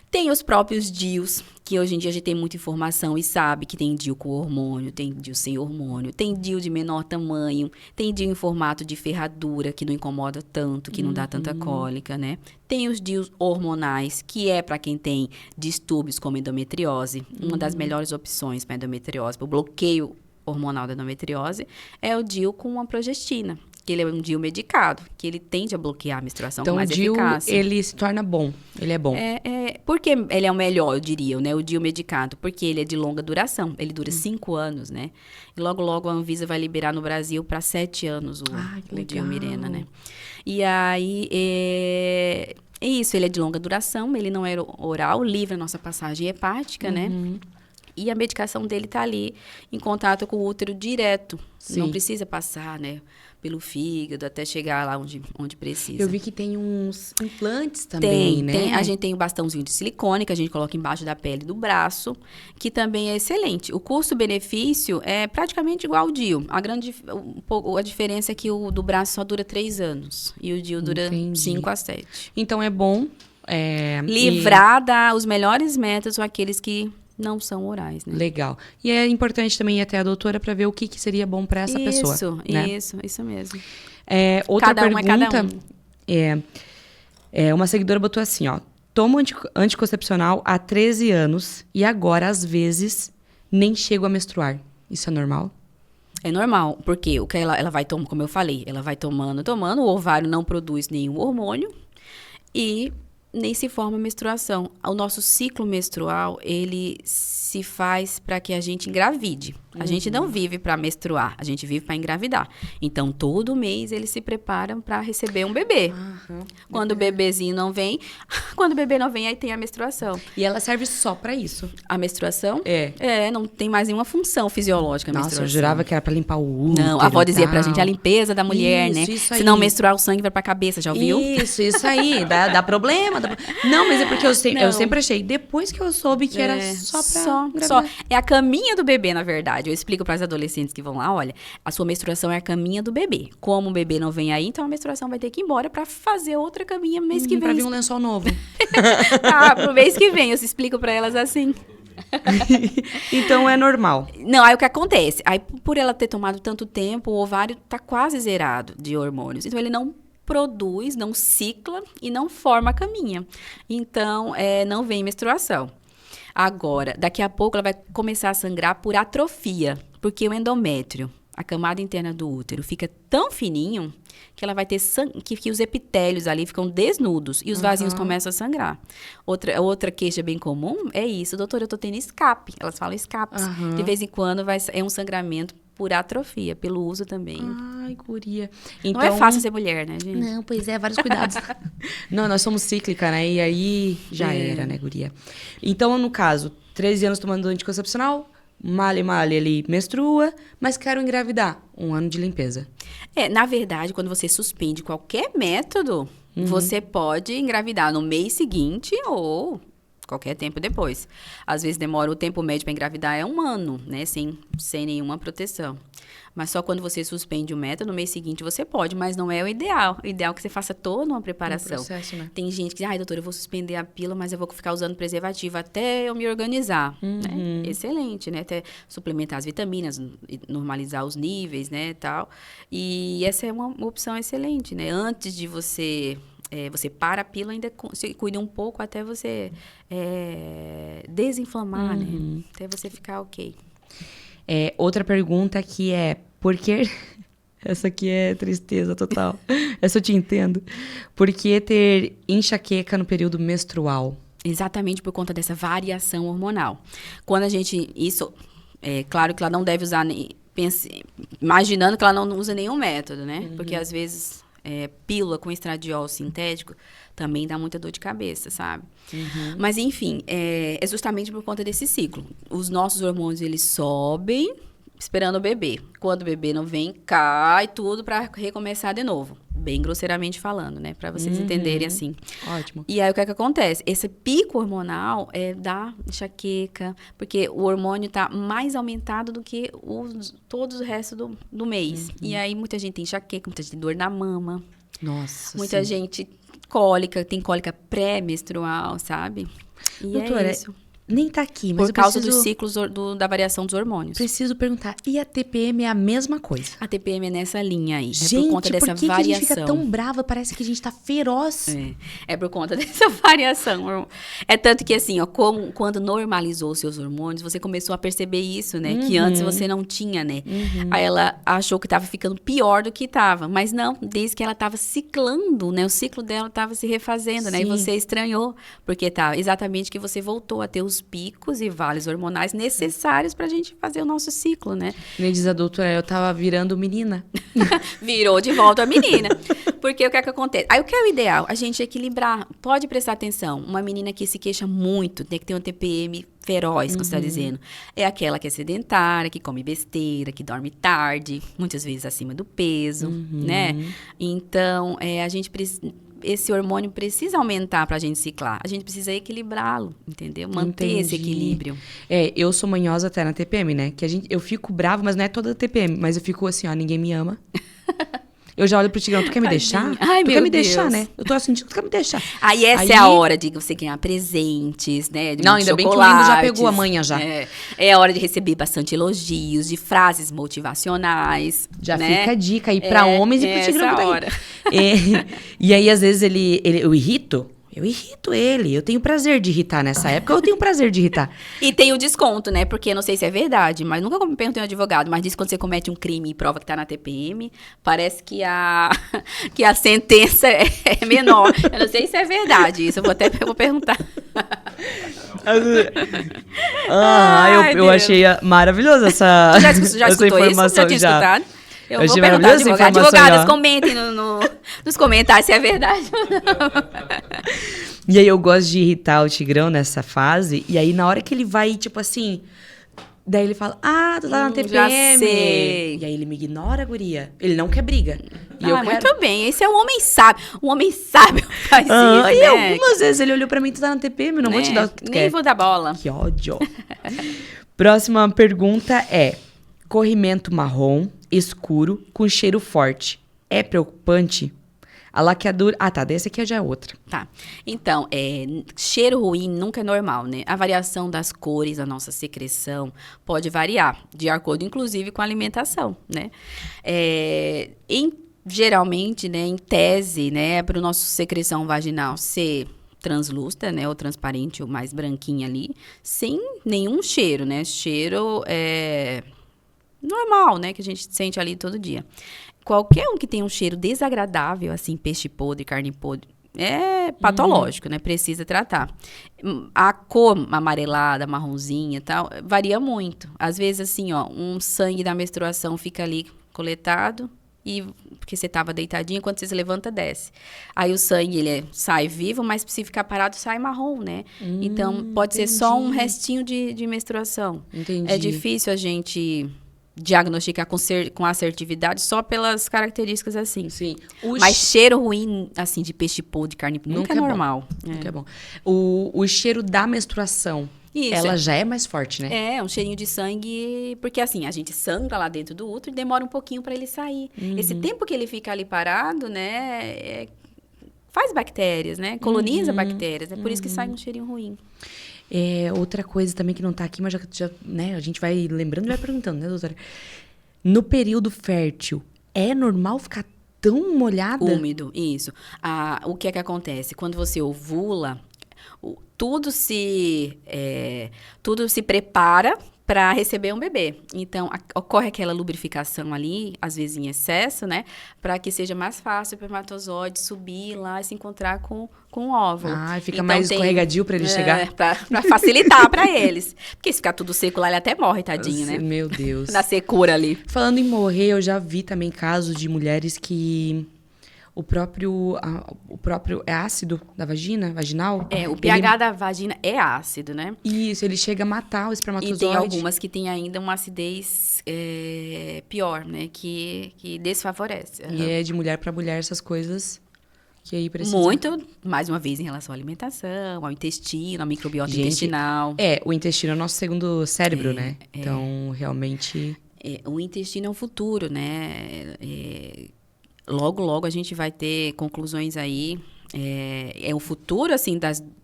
Tem os próprios DIUs, que hoje em dia a gente tem muita informação e sabe que tem DIU com hormônio, tem DIU sem hormônio, tem DIU de menor tamanho, tem DIU em formato de ferradura, que não incomoda tanto, que não dá tanta cólica, né? Tem os DIUs hormonais, que é para quem tem distúrbios como endometriose. Uma das melhores opções para endometriose, para o bloqueio hormonal da endometriose, é o DIU com a progestina. Que ele é um DIU medicado, que ele tende a bloquear a menstruação com mais eficácia.
Então, o DIU, ele se torna bom, ele é bom.
Por que ele é o melhor, eu diria, né? O DIU medicado, porque ele é de longa duração, ele dura 5 anos, né? E logo, logo a Anvisa vai liberar no Brasil para 7 anos o DIU Mirena, né? E aí, é isso, ele é de longa duração, ele não é oral, livra a nossa passagem hepática, né? E a medicação dele tá ali em contato com o útero direto. Sim. Não precisa passar, né? Pelo fígado, até chegar lá onde precisa.
Eu vi que tem uns implantes também, né?
A gente tem um bastãozinho de silicone, que a gente coloca embaixo da pele do braço, que também é excelente. O custo-benefício é praticamente igual ao DIU. A diferença é que o do braço só dura 3 anos. E o DIU dura 5 a 7.
Então, é bom...
livrar os melhores métodos, aqueles que não são orais, né?
Legal. E é importante também ir até a doutora para ver o que seria bom para essa pessoa.
Isso mesmo.
Outra
cada
pergunta
um.
Uma seguidora botou assim, ó. Tomo anticoncepcional há 13 anos e agora, às vezes, nem chego a menstruar. Isso é normal?
É normal, porque o que ela vai tomando, como eu falei, ela vai tomando, o ovário não produz nenhum hormônio e nem se forma menstruação. O nosso ciclo menstrual, ele se faz para que a gente engravide. A gente não vive para menstruar, a gente vive para engravidar. Então, todo mês eles se preparam para receber um bebê. Quando o bebezinho não vem, quando o bebê não vem, aí tem a menstruação.
E ela serve só para isso?
A menstruação? Não tem mais nenhuma função fisiológica a menstruação.
Nossa, eu jurava que era para limpar o útero.
Não, a avó dizia pra gente a limpeza da mulher, né?
Isso aí.
Se não menstruar, o sangue vai pra cabeça, já ouviu?
Isso aí, dá problema. Não, mas é porque eu sempre achei, depois que eu soube que era só pra
só. É a caminha do bebê, na verdade. Eu explico para as adolescentes que vão lá, olha, a sua menstruação é a caminha do bebê. Como o bebê não vem aí, então a menstruação vai ter que ir embora para fazer outra caminha no mês que vem.
Pra vir um lençol novo.
Pro mês que vem, eu explico para elas assim.
Então é normal.
Não, aí o que acontece? Aí por ela ter tomado tanto tempo, o ovário tá quase zerado de hormônios. Então ele não produz, não cicla e não forma a caminha. Então, não vem menstruação. Agora, daqui a pouco ela vai começar a sangrar por atrofia, porque o endométrio, a camada interna do útero, fica tão fininho que ela vai ter que os epitélios ali ficam desnudos e os vasinhos começam a sangrar. Outra queixa bem comum é isso, doutora, eu tô tendo escape. Elas falam escapes. De vez em quando é um sangramento por atrofia, pelo uso também.
Ai, guria.
Então, não é fácil ser mulher, né, gente?
Não, pois é, vários cuidados. Não, nós somos cíclica, né? E aí já era, né, guria? Então, no caso, 13 anos tomando anticoncepcional, male, ele menstrua, mas quero engravidar. 1 ano de limpeza.
Na verdade, quando você suspende qualquer método, você pode engravidar no mês seguinte ou qualquer tempo depois. Às vezes demora, o tempo médio para engravidar é 1 ano, né? Sem nenhuma proteção. Mas só quando você suspende o método, no mês seguinte você pode, mas não é o ideal. O ideal é que você faça toda uma preparação.
processo, né?
Tem gente que diz, ai, doutora, eu vou suspender a pílula, mas eu vou ficar usando preservativo até eu me organizar. Né? Excelente, né? Até suplementar as vitaminas, normalizar os níveis, né, tal. E essa é uma opção excelente, né? Antes de você... você para a pílula, ainda se cuida um pouco até você desinflamar, né? Até você ficar ok.
Outra pergunta que é, por que... Essa aqui é tristeza total. Essa eu te entendo. Por que ter enxaqueca no período menstrual?
Exatamente por conta dessa variação hormonal. Quando a gente... Isso, claro que ela não deve usar... imaginando que ela não usa nenhum método, né? Porque às vezes... pílula com estradiol sintético também dá muita dor de cabeça, sabe? Mas, enfim, é justamente por conta desse ciclo. Os nossos hormônios, eles sobem esperando o bebê. Quando o bebê não vem, cai tudo para recomeçar de novo. Bem grosseiramente falando, né? Para vocês entenderem assim.
Ótimo.
E aí, o que é que acontece? Esse pico hormonal dá enxaqueca, porque o hormônio tá mais aumentado do que todos o resto do mês. E aí, muita gente tem enxaqueca, muita gente tem dor na mama.
Nossa,
muita gente tem cólica pré-menstrual, sabe? E
doutora,
é isso.
Nem tá aqui, mas
Por causa dos ciclos da variação dos hormônios.
Preciso perguntar, e a TPM é a mesma coisa?
A TPM é nessa linha aí.
Gente,
por conta dessa
por que
variação.
Que a gente fica tão brava? Parece que a gente tá feroz.
É por conta dessa variação. É tanto que assim, ó, quando normalizou os seus hormônios, você começou a perceber isso, né? Que antes você não tinha, né? Aí ela achou que tava ficando pior do que tava. Mas não, desde que ela tava ciclando, né? O ciclo dela tava se refazendo, né? E você estranhou. Porque tá exatamente que você voltou a ter os picos e vales hormonais necessários pra gente fazer o nosso ciclo, né?
Me diz a doutora, eu tava virando menina.
Virou de volta a menina. Porque o que é que acontece? Aí o que é o ideal? A gente equilibrar. Pode prestar atenção. Uma menina que se queixa muito, tem que ter um TPM feroz, como você está dizendo. É aquela que é sedentária, que come besteira, que dorme tarde, muitas vezes acima do peso, né? Então, a gente precisa... Esse hormônio precisa aumentar pra gente ciclar. A gente precisa equilibrá-lo, entendeu? Manter esse equilíbrio.
Eu sou manhosa até na TPM, né? Eu fico brava, mas não é toda a TPM. Mas eu fico assim, ó, ninguém me ama. Eu já olho pro Tigrão, tu quer me deixar?
Ai,
tu
meu
quer me
Deus.
deixar, né? Eu tô sentindo, tu quer me deixar.
Aí essa é a hora de você ganhar presentes, né?
Não, ainda bem que o lindo já pegou a manha já.
É a hora de receber bastante elogios, de frases motivacionais.
Já
né?
fica a dica aí pra homens e pro Tigrão
essa
também.
hora.
E aí, às vezes, eu irrito. Eu irrito ele. Eu tenho prazer de irritar nessa época. Eu tenho prazer de irritar.
E tem o desconto, né? Porque não sei se é verdade, mas nunca me perguntei um advogado, mas diz que quando você comete um crime e prova que tá na TPM, parece que a sentença é menor. Eu não sei se é verdade isso. Eu vou perguntar.
Eu achei maravilhoso essa
Já
essa
escutou
informação.
isso? Já tinha escutado? Eu
achei
vou perguntar
maravilhosa essa informação.
Advogadas, comentem nos comentários se é verdade ou não.
E aí eu gosto de irritar o Tigrão nessa fase. E aí na hora que ele vai, tipo assim... Daí ele fala, tu tá na TPM.
Já sei.
E aí ele me ignora, guria. Ele não quer briga. E eu quero...
Muito bem. Esse é um homem sábio. Um homem sábio faz isso,
E
né?
algumas vezes ele olhou pra mim, tu tá na TPM, não vou te dar o que tu
Nem
quer.
vou dar bola.
Que ódio. Próxima pergunta é... Corrimento marrom, escuro, com cheiro forte. É preocupante? A laqueadura... dessa aqui já é outra.
Tá. Então, cheiro ruim nunca é normal, né? A variação das cores da nossa secreção pode variar, de acordo, inclusive, com a alimentação, né? Geralmente, né, em tese, né, para o nosso secreção vaginal ser translúcida, né, ou transparente, ou mais branquinha ali, sem nenhum cheiro, né? Cheiro normal, né, que a gente sente ali todo dia. Qualquer um que tenha um cheiro desagradável, assim, peixe podre, carne podre, é patológico, né? Precisa tratar. A cor amarelada, marronzinha e tal, varia muito. Às vezes, assim, ó, um sangue da menstruação fica ali coletado, porque você estava deitadinha, quando você se levanta, desce. Aí o sangue, sai vivo, mas se ficar parado, sai marrom, né? Então, pode ser só um restinho de menstruação.
Entendi.
É difícil a gente diagnosticar com assertividade só pelas características assim.
Sim.
Mas cheiro ruim, assim, de peixe podre, de carne, nunca é normal.
Nunca é bom. O cheiro da menstruação, ela já é mais forte, né?
É, um cheirinho de sangue, porque assim, a gente sangra lá dentro do útero e demora um pouquinho para ele sair. Esse tempo que ele fica ali parado, né, faz bactérias, né? Coloniza bactérias, é por isso que sai um cheirinho ruim.
Outra coisa também que não tá aqui, mas já né, a gente vai lembrando e vai perguntando, né, doutora? No período fértil, é normal ficar tão molhada?
Úmido, isso. O que é que acontece? Quando você ovula, tudo se prepara para receber um bebê. Então, ocorre aquela lubrificação ali, às vezes em excesso, né? Para que seja mais fácil o espermatozoide subir lá e se encontrar com o óvulo.
Fica então, mais escorregadio para ele chegar?
Para facilitar para eles. Porque se ficar tudo seco lá, ele até morre, tadinho, né?
Meu Deus.
Na secura ali.
Falando em morrer, eu já vi também casos de mulheres que o próprio é ácido da vaginal?
O pH da vagina é ácido, né?
Isso, ele chega a matar o espermatozoide.
E tem algumas que têm ainda uma acidez pior, né? Que desfavorece.
E é de mulher para mulher essas coisas que aí precisa...
Muito, mais uma vez, em relação à alimentação, ao intestino, à microbiota intestinal.
O intestino é o nosso segundo cérebro, né? Então, realmente...
O intestino é o futuro, né? Logo, logo a gente vai ter conclusões aí. É o futuro, assim,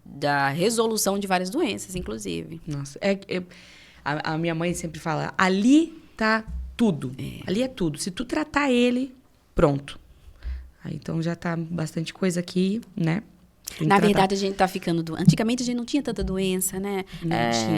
da resolução de várias doenças, inclusive.
Nossa, a minha mãe sempre fala, ali tá tudo. Ali é tudo. Se tu tratar ele, pronto. Aí, então já tá bastante coisa aqui, né?
Na verdade, a gente tá ficando... Antigamente, a gente não tinha tanta doença, né?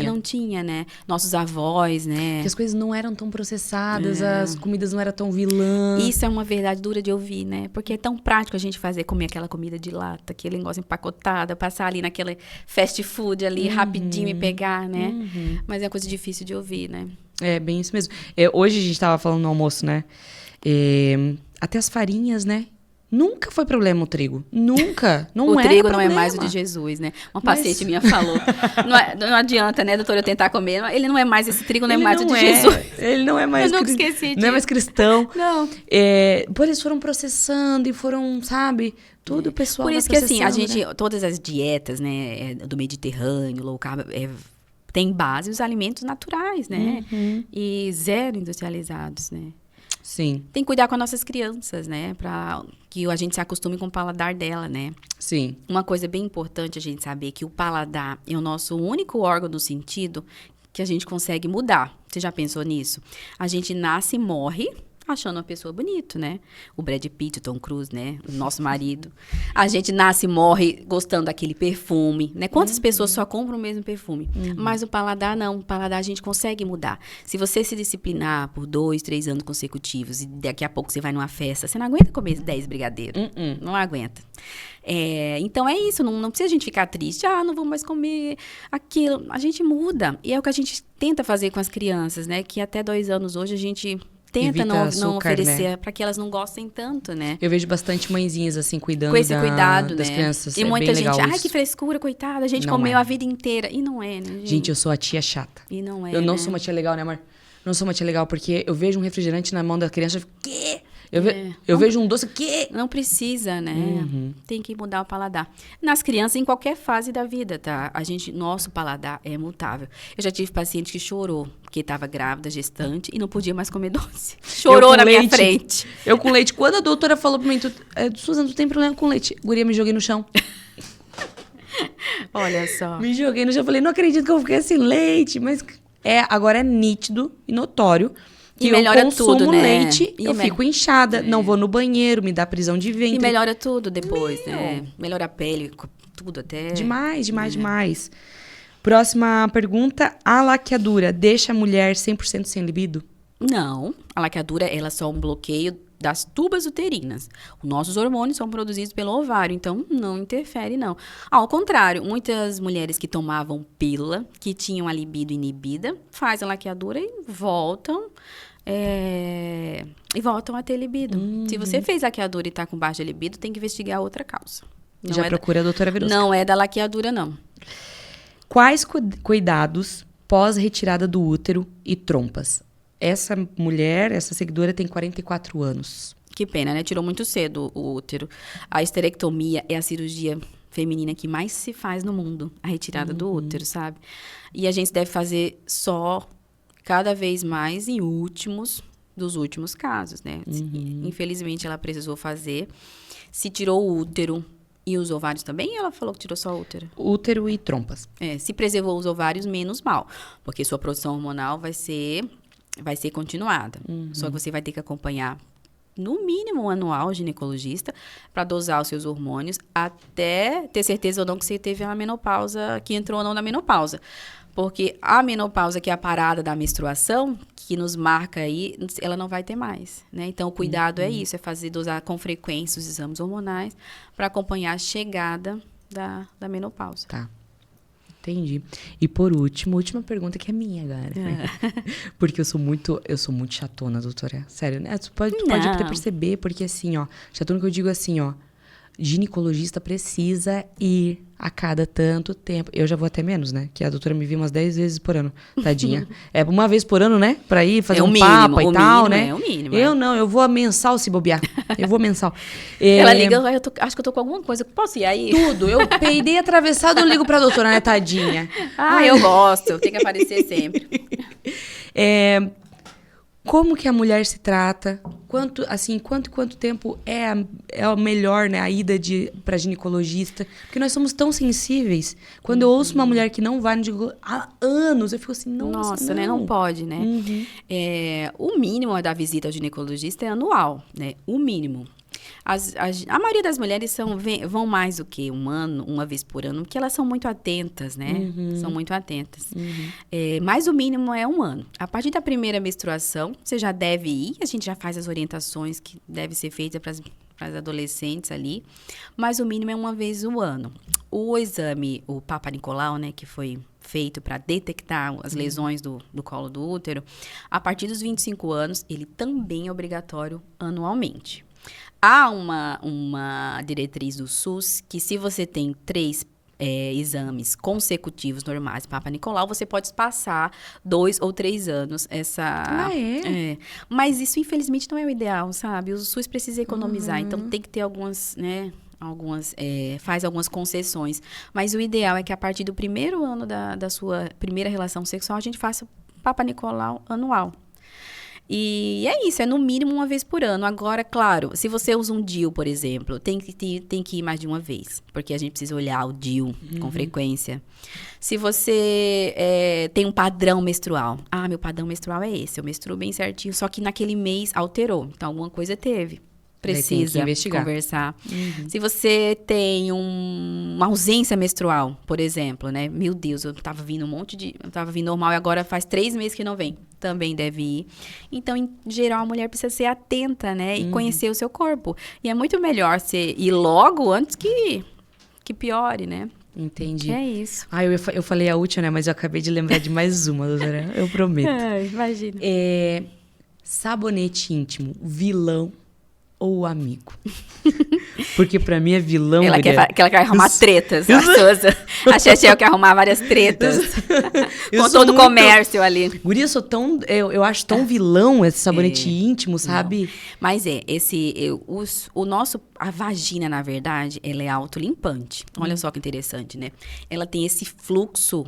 Não tinha, né? Nossos avós, né?
Porque as coisas não eram tão processadas, as comidas não eram tão vilãs.
Isso é uma verdade dura de ouvir, né? Porque é tão prático a gente comer aquela comida de lata, aquele negócio empacotado, passar ali naquele fast food ali, rapidinho e pegar, né? Mas é uma coisa difícil de ouvir, né?
É bem isso mesmo. Hoje a gente tava falando no almoço, né? Até as farinhas, né? Nunca foi problema o trigo. Nunca.
O trigo não é mais o de Jesus, né? Uma paciente minha falou. Não adianta, né, doutora, eu tentar comer. Ele não é mais, esse trigo não é mais o de Jesus.
Ele não é mais...
Eu nunca esqueci disso.
Não é mais cristão.
Não.
Por eles foram processando e foram, sabe... Tudo o pessoal
Por isso que, assim, a gente... Né? Todas as dietas, né, do Mediterrâneo, low carb... tem base os alimentos naturais, né? E zero industrializados, né?
Sim.
Tem que cuidar com as nossas crianças, né? Pra que a gente se acostume com o paladar dela, né?
Sim.
Uma coisa bem importante a gente saber que o paladar é o nosso único órgão do sentido que a gente consegue mudar. Você já pensou nisso? A gente nasce e morre achando uma pessoa bonita, né? O Brad Pitt, o Tom Cruise, né? O nosso marido. A gente nasce e morre gostando daquele perfume, né? Quantas pessoas só compram o mesmo perfume? Mas o paladar não. O paladar a gente consegue mudar. Se você se disciplinar por 2, 3 anos consecutivos e daqui a pouco você vai numa festa, você não aguenta comer 10 brigadeiros. Não aguenta. Então é isso, não precisa a gente ficar triste. Não vou mais comer aquilo. A gente muda. E é o que a gente tenta fazer com as crianças, né? Que até 2 anos hoje a gente... tenta não oferecer, né? Para que elas não gostem tanto, né?
Eu vejo bastante mãezinhas, assim, cuidando
com esse cuidado,
das
né?
crianças.
E muita gente,
ai,
que frescura, coitada, a gente comeu a vida inteira. E não é, né, gente?
Gente, eu sou a tia chata.
E não é,
Eu não sou uma tia legal, né, amor? Não sou uma tia legal, porque eu vejo um refrigerante na mão da criança e fico, quê? Eu vejo um doce, quê?
Não precisa, né? Tem que mudar o paladar. Nas crianças, em qualquer fase da vida, tá? Nosso paladar é mutável. Eu já tive paciente que chorou, porque estava grávida, gestante, e não podia mais comer doce. Chorou na minha frente.
Eu com leite. Quando a doutora falou pra mim, Suzana, tu tem problema com leite? Guria, me joguei no chão.
Olha só.
Me joguei no chão. Falei, não acredito que eu fiquei sem leite. Mas agora é nítido e notório que
melhora
eu consumo
tudo, né?
leite, eu fico inchada, não vou no banheiro, me dá prisão de ventre.
E melhora tudo depois, né? Melhora a pele, tudo até.
Demais. Próxima pergunta. A laqueadura deixa a mulher 100% sem libido?
Não. A laqueadura, ela é só um bloqueio das tubas uterinas. Os nossos hormônios são produzidos pelo ovário, então não interfere, não. Ao contrário, muitas mulheres que tomavam pílula, que tinham a libido inibida, fazem a laqueadura e voltam a ter libido. Se você fez laqueadura e está com baixa libido, tem que investigar outra causa.
Procura a doutora Verusca.
Não é da laqueadura, não.
Quais cuidados pós-retirada do útero e trompas? essa mulher, essa seguidora, tem 44 anos.
Que pena, né? Tirou muito cedo o útero. A esterectomia é a cirurgia feminina que mais se faz no mundo. A retirada do útero, sabe? E a gente deve fazer só cada vez mais dos últimos casos, né? Infelizmente, ela precisou fazer. Se tirou o útero e os ovários também, ela falou que tirou só o útero.
Útero e trompas.
Se preservou os ovários, menos mal. Porque sua produção hormonal vai ser continuada. Só que você vai ter que acompanhar, no mínimo, anual, o ginecologista, para dosar os seus hormônios, até ter certeza ou não que você teve a menopausa, que entrou ou não na menopausa. Porque a menopausa, que é a parada da menstruação, que nos marca aí, ela não vai ter mais, né? Então, o cuidado é isso, é dosar com frequência os exames hormonais para acompanhar a chegada da menopausa.
Tá. Entendi. E por último, última pergunta que é minha agora. Porque eu sou muito chatona, doutora. Sério, né? Você pode até perceber, porque assim, ó, chatona que eu digo assim, ó, ginecologista precisa ir a cada tanto tempo. Eu já vou até menos, né? Que a doutora me viu umas 10 vezes por ano, tadinha. É uma vez por ano, né? Pra ir fazer papo e tal, né?
É o mínimo.
Eu não, eu vou a mensal se bobear. Eu vou mensal.
Ela liga, acho que eu tô com alguma coisa. Posso ir aí?
Tudo. Eu peidei atravessado, eu ligo pra doutora, né, tadinha?
Eu gosto. Eu tenho que aparecer sempre.
Como que a mulher se trata? Quanto tempo é o melhor, né, a ida para ginecologista? Porque nós somos tão sensíveis. Quando eu ouço uma mulher que não vai no ginecologista há anos, eu fico assim, nossa, não.
Né? Não pode, né? O mínimo da visita ao ginecologista é anual, né? O mínimo. A maioria das mulheres vão mais do que um ano, uma vez por ano, porque elas são muito atentas, né? São muito atentas. Mas o mínimo é um ano. A partir da primeira menstruação, você já deve ir, a gente já faz as orientações que devem ser feitas para as adolescentes ali, mas o mínimo é uma vez no ano. O exame, o Papa Nicolau, né, que foi feito para detectar as lesões do colo do útero, a partir dos 25 anos, ele também é obrigatório anualmente. Há uma diretriz do SUS que, se você tem 3 exames consecutivos normais, Papa Nicolau, você pode passar 2 ou 3 anos Mas isso, infelizmente, não é o ideal, sabe? O SUS precisa economizar, então tem que ter algumas, né? Faz algumas concessões. Mas o ideal é que, a partir do primeiro ano da sua primeira relação sexual, a gente faça Papa Nicolau anual. E é isso, é no mínimo uma vez por ano. Agora, claro, se você usa um DIU, por exemplo, tem que ir mais de uma vez, porque a gente precisa olhar o DIU com frequência. Se você tem um padrão menstrual, meu padrão menstrual é esse, eu menstruo bem certinho, só que naquele mês alterou, então alguma coisa teve. Precisa conversar. Se você tem uma ausência menstrual, por exemplo, né? Meu Deus, eu tava vindo normal e agora faz 3 meses que não vem. Também deve ir. Então, em geral, a mulher precisa ser atenta, né? E conhecer o seu corpo. E é muito melhor você ir logo antes que piore, né?
Entendi.
É isso.
Eu falei a última, né? Mas eu acabei de lembrar de mais uma, doutora. Eu prometo.
Imagina.
Sabonete íntimo, vilão ou amigo? Porque pra mim é vilão.
Ela quer arrumar tretas. A Chechel quer arrumar várias tretas. Com todo o comércio ali.
Guria, eu acho tão vilão esse sabonete íntimo, sabe?
Não. Mas a vagina, na verdade, ela é autolimpante. Olha só que interessante, né? Ela tem esse fluxo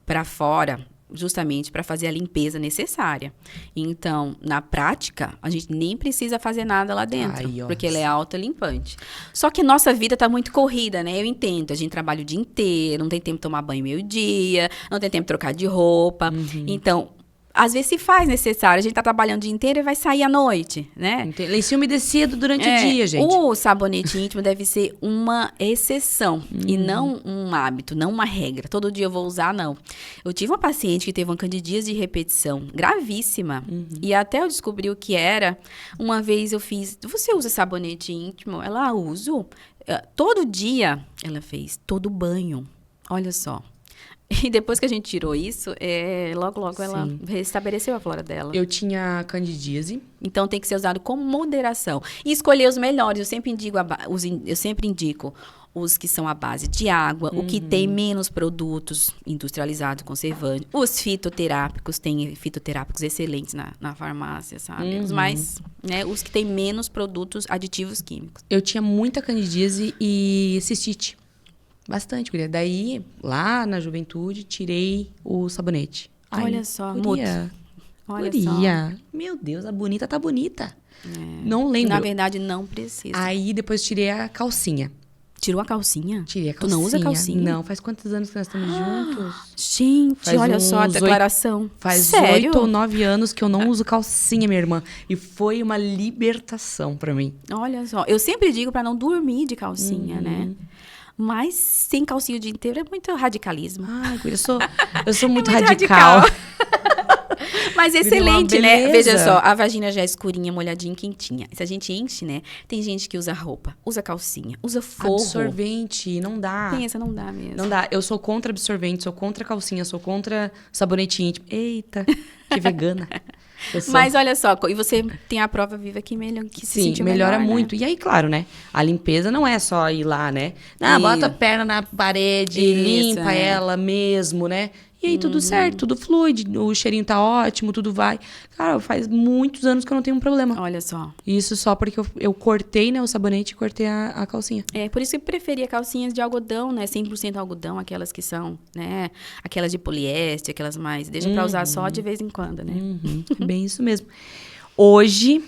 pra fora, justamente para fazer a limpeza necessária. Então, na prática, a gente nem precisa fazer nada lá dentro, porque ela é autolimpante. Só que nossa vida tá muito corrida, né? Eu entendo, a gente trabalha o dia inteiro, não tem tempo de tomar banho meio-dia, não tem tempo de trocar de roupa. Então, às vezes se faz necessário, a gente tá trabalhando o dia inteiro e vai sair à noite, né?
Lencinho umedecido durante o dia, gente.
O sabonete íntimo deve ser uma exceção e não um hábito, não uma regra. Todo dia eu vou usar, não. Eu tive uma paciente que teve uma candidíase de repetição gravíssima e até eu descobri o que era. Uma vez eu fiz, você usa sabonete íntimo? Ela uso. Todo dia ela fez, todo banho. Olha só. E depois que a gente tirou isso, logo ela restabeleceu a flora dela.
Eu tinha candidíase.
Então, tem que ser usado com moderação. E escolher os melhores. Eu sempre indico os que são à base de água, o que tem menos produtos industrializados, conservantes. Os fitoterápicos, tem fitoterápicos excelentes na farmácia, sabe? Os mais, né? Os que tem menos produtos aditivos químicos.
Eu tinha muita candidíase e cistite. Bastante, guria. Daí, lá na juventude, tirei o sabonete.
Olha só,
guria.
Olha
Guria.
só.
Meu Deus, a bonita tá bonita. Não lembro.
Na verdade, não precisa.
Aí, depois tirei a calcinha.
Tirou a calcinha?
Tirei a calcinha.
Tu não usa calcinha?
Não, faz quantos anos que nós estamos juntos?
Gente,
Faz
olha só a
uns
declaração.
Faz
Sério?
8 ou 9 anos que eu não uso calcinha, minha irmã. E foi uma libertação pra mim.
Olha só. Eu sempre digo pra não dormir de calcinha, né? Mas sem calcinha o dia inteiro é muito radicalismo.
Ai, eu sou muito,
muito
radical.
Mas
Virou
excelente,
uma
né?
beleza.
Veja só, a vagina já é escurinha, molhadinha, quentinha. Se a gente enche, né? Tem gente que usa roupa, usa calcinha, usa forro.
Absorvente, não dá.
Pensa, não dá mesmo.
Não dá. Eu sou contra absorvente, sou contra calcinha, sou contra sabonete íntimo. Eita, que vegana. Eu sou.
Mas olha só, e você tem a prova viva que, que se
Sim,
sentiu
melhora
melhor,
muito.
Né?
E aí, claro, né? A limpeza não é só ir lá, né? Ah, bota a perna na parede, limpa ela mesmo, né? E aí tudo certo, tudo flui, o cheirinho tá ótimo, tudo vai. Cara, faz muitos anos que eu não tenho um problema.
Olha só.
Isso só porque eu cortei, né, o sabonete e cortei a calcinha.
É, por isso que eu preferia calcinhas de algodão, né? 100% algodão, aquelas que são, né? Aquelas de poliéster, aquelas mais... Deixa pra usar só de vez em quando, né?
Bem isso mesmo. Hoje...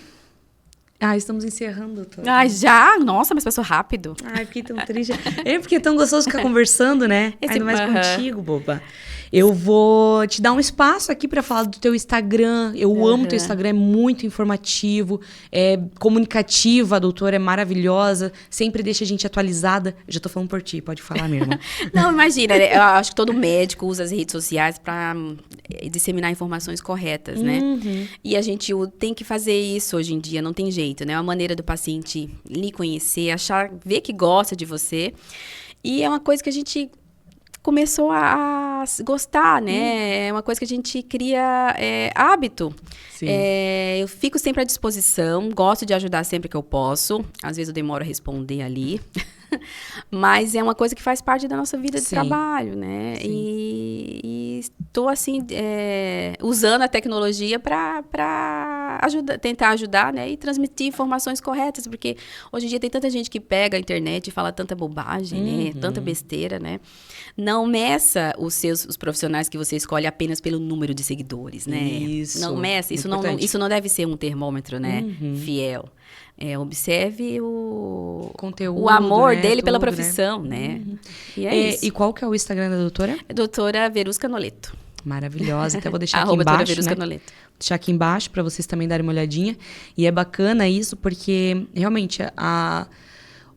estamos encerrando, doutora.
Ai, já? Nossa, mas passou rápido.
Ai, fiquei tão triste. É porque é tão gostoso ficar conversando, né? Ainda mais contigo, boba. Eu vou te dar um espaço aqui para falar do teu Instagram. Eu amo teu Instagram, é muito informativo, é comunicativa, a doutora é maravilhosa, sempre deixa a gente atualizada. Eu já tô falando por ti, pode falar, minha irmã.
Não, imagina, eu acho que todo médico usa as redes sociais para disseminar informações corretas, né? E a gente tem que fazer isso hoje em dia, não tem jeito, né? É uma maneira do paciente lhe conhecer, ver que gosta de você. E é uma coisa que a gente começou a gostar, né? É uma coisa que a gente cria hábito.
Sim.
Eu fico sempre à disposição, gosto de ajudar sempre que eu posso. Às vezes eu demoro a responder ali. Mas é uma coisa que faz parte da nossa vida de trabalho, né? E estou, assim, usando a tecnologia para tentar ajudar, né? E transmitir informações corretas, porque hoje em dia tem tanta gente que pega a internet e fala tanta bobagem, né? Tanta besteira, né? Não meça os profissionais que você escolhe apenas pelo número de seguidores, né?
Isso.
Não meça, isso não deve ser um termômetro, né? Fiel. Observe o
conteúdo,
o amor
né?
dele pela
Tudo,
profissão, né? E é isso.
E qual que é o Instagram da doutora?
Doutora Verusca Noleto.
Maravilhosa. Até vou deixar aqui
@doutora
embaixo,
Verusca
né?
Noleto.
Vou deixar aqui embaixo para vocês também darem uma olhadinha. E é bacana isso porque, realmente,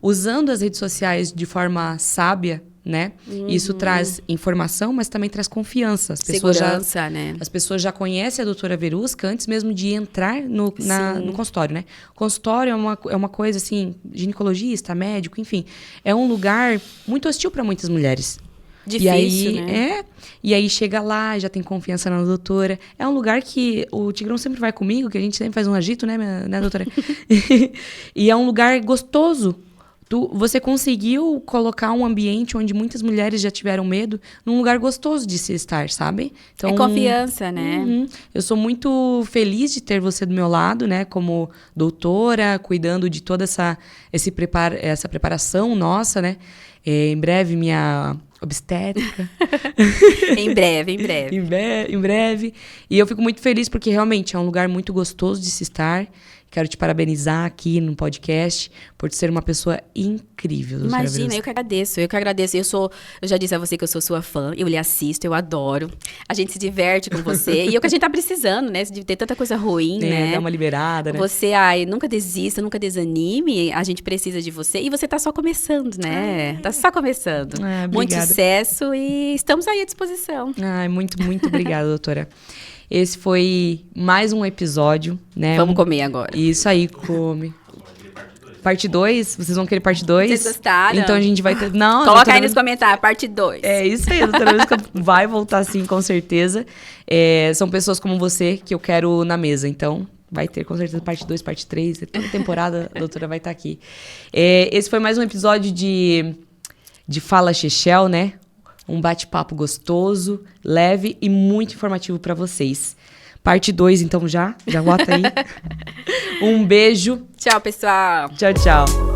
usando as redes sociais de forma sábia, né? Isso traz informação, mas também traz confiança.
Segurança, né?
As pessoas já conhecem a doutora Verusca antes mesmo de entrar no consultório, né? O consultório é uma coisa, assim, ginecologista, médico, enfim. É um lugar muito hostil para muitas mulheres.
Difícil, né?
E aí chega lá, já tem confiança na doutora. É um lugar que o Tigrão sempre vai comigo, que a gente sempre faz um agito, né, né doutora? E é um lugar gostoso. Você conseguiu colocar um ambiente onde muitas mulheres já tiveram medo num lugar gostoso de se estar, sabe? Então,
é confiança, né?
Eu sou muito feliz de ter você do meu lado, né? Como doutora, cuidando de toda essa preparação nossa, né? Em breve, minha obstétrica.
Em breve.
Em breve. E eu fico muito feliz porque realmente é um lugar muito gostoso de se estar. Quero te parabenizar aqui no podcast por ser uma pessoa incrível.
Imagina, eu que agradeço. Eu já disse a você que eu sou sua fã, eu lhe assisto, eu adoro. A gente se diverte com você. E é o que a gente tá precisando, né? De ter tanta coisa ruim, né?
Dar uma liberada, né?
Você, nunca desista, nunca desanime. A gente precisa de você. E você tá só começando, né? Tá só começando. Muito sucesso e estamos aí à disposição.
Muito, muito obrigada, doutora. Esse foi mais um episódio, né?
Vamos comer agora.
Isso aí, come. Parte 2? Vocês vão querer parte 2?
Vocês gostaram?
Então a gente vai ter... Não,
coloca aí nos comentários, parte 2.
É isso aí, a doutora Verusca vai voltar sim, com certeza. São pessoas como você que eu quero na mesa, então... Vai ter, com certeza, parte 2, parte 3. Toda temporada a doutora vai estar aqui. Esse foi mais um episódio de de Fala Chechel, né? Um bate-papo gostoso, leve e muito informativo para vocês. Parte 2, então já bota aí. Um beijo.
Tchau, pessoal.
Tchau, tchau.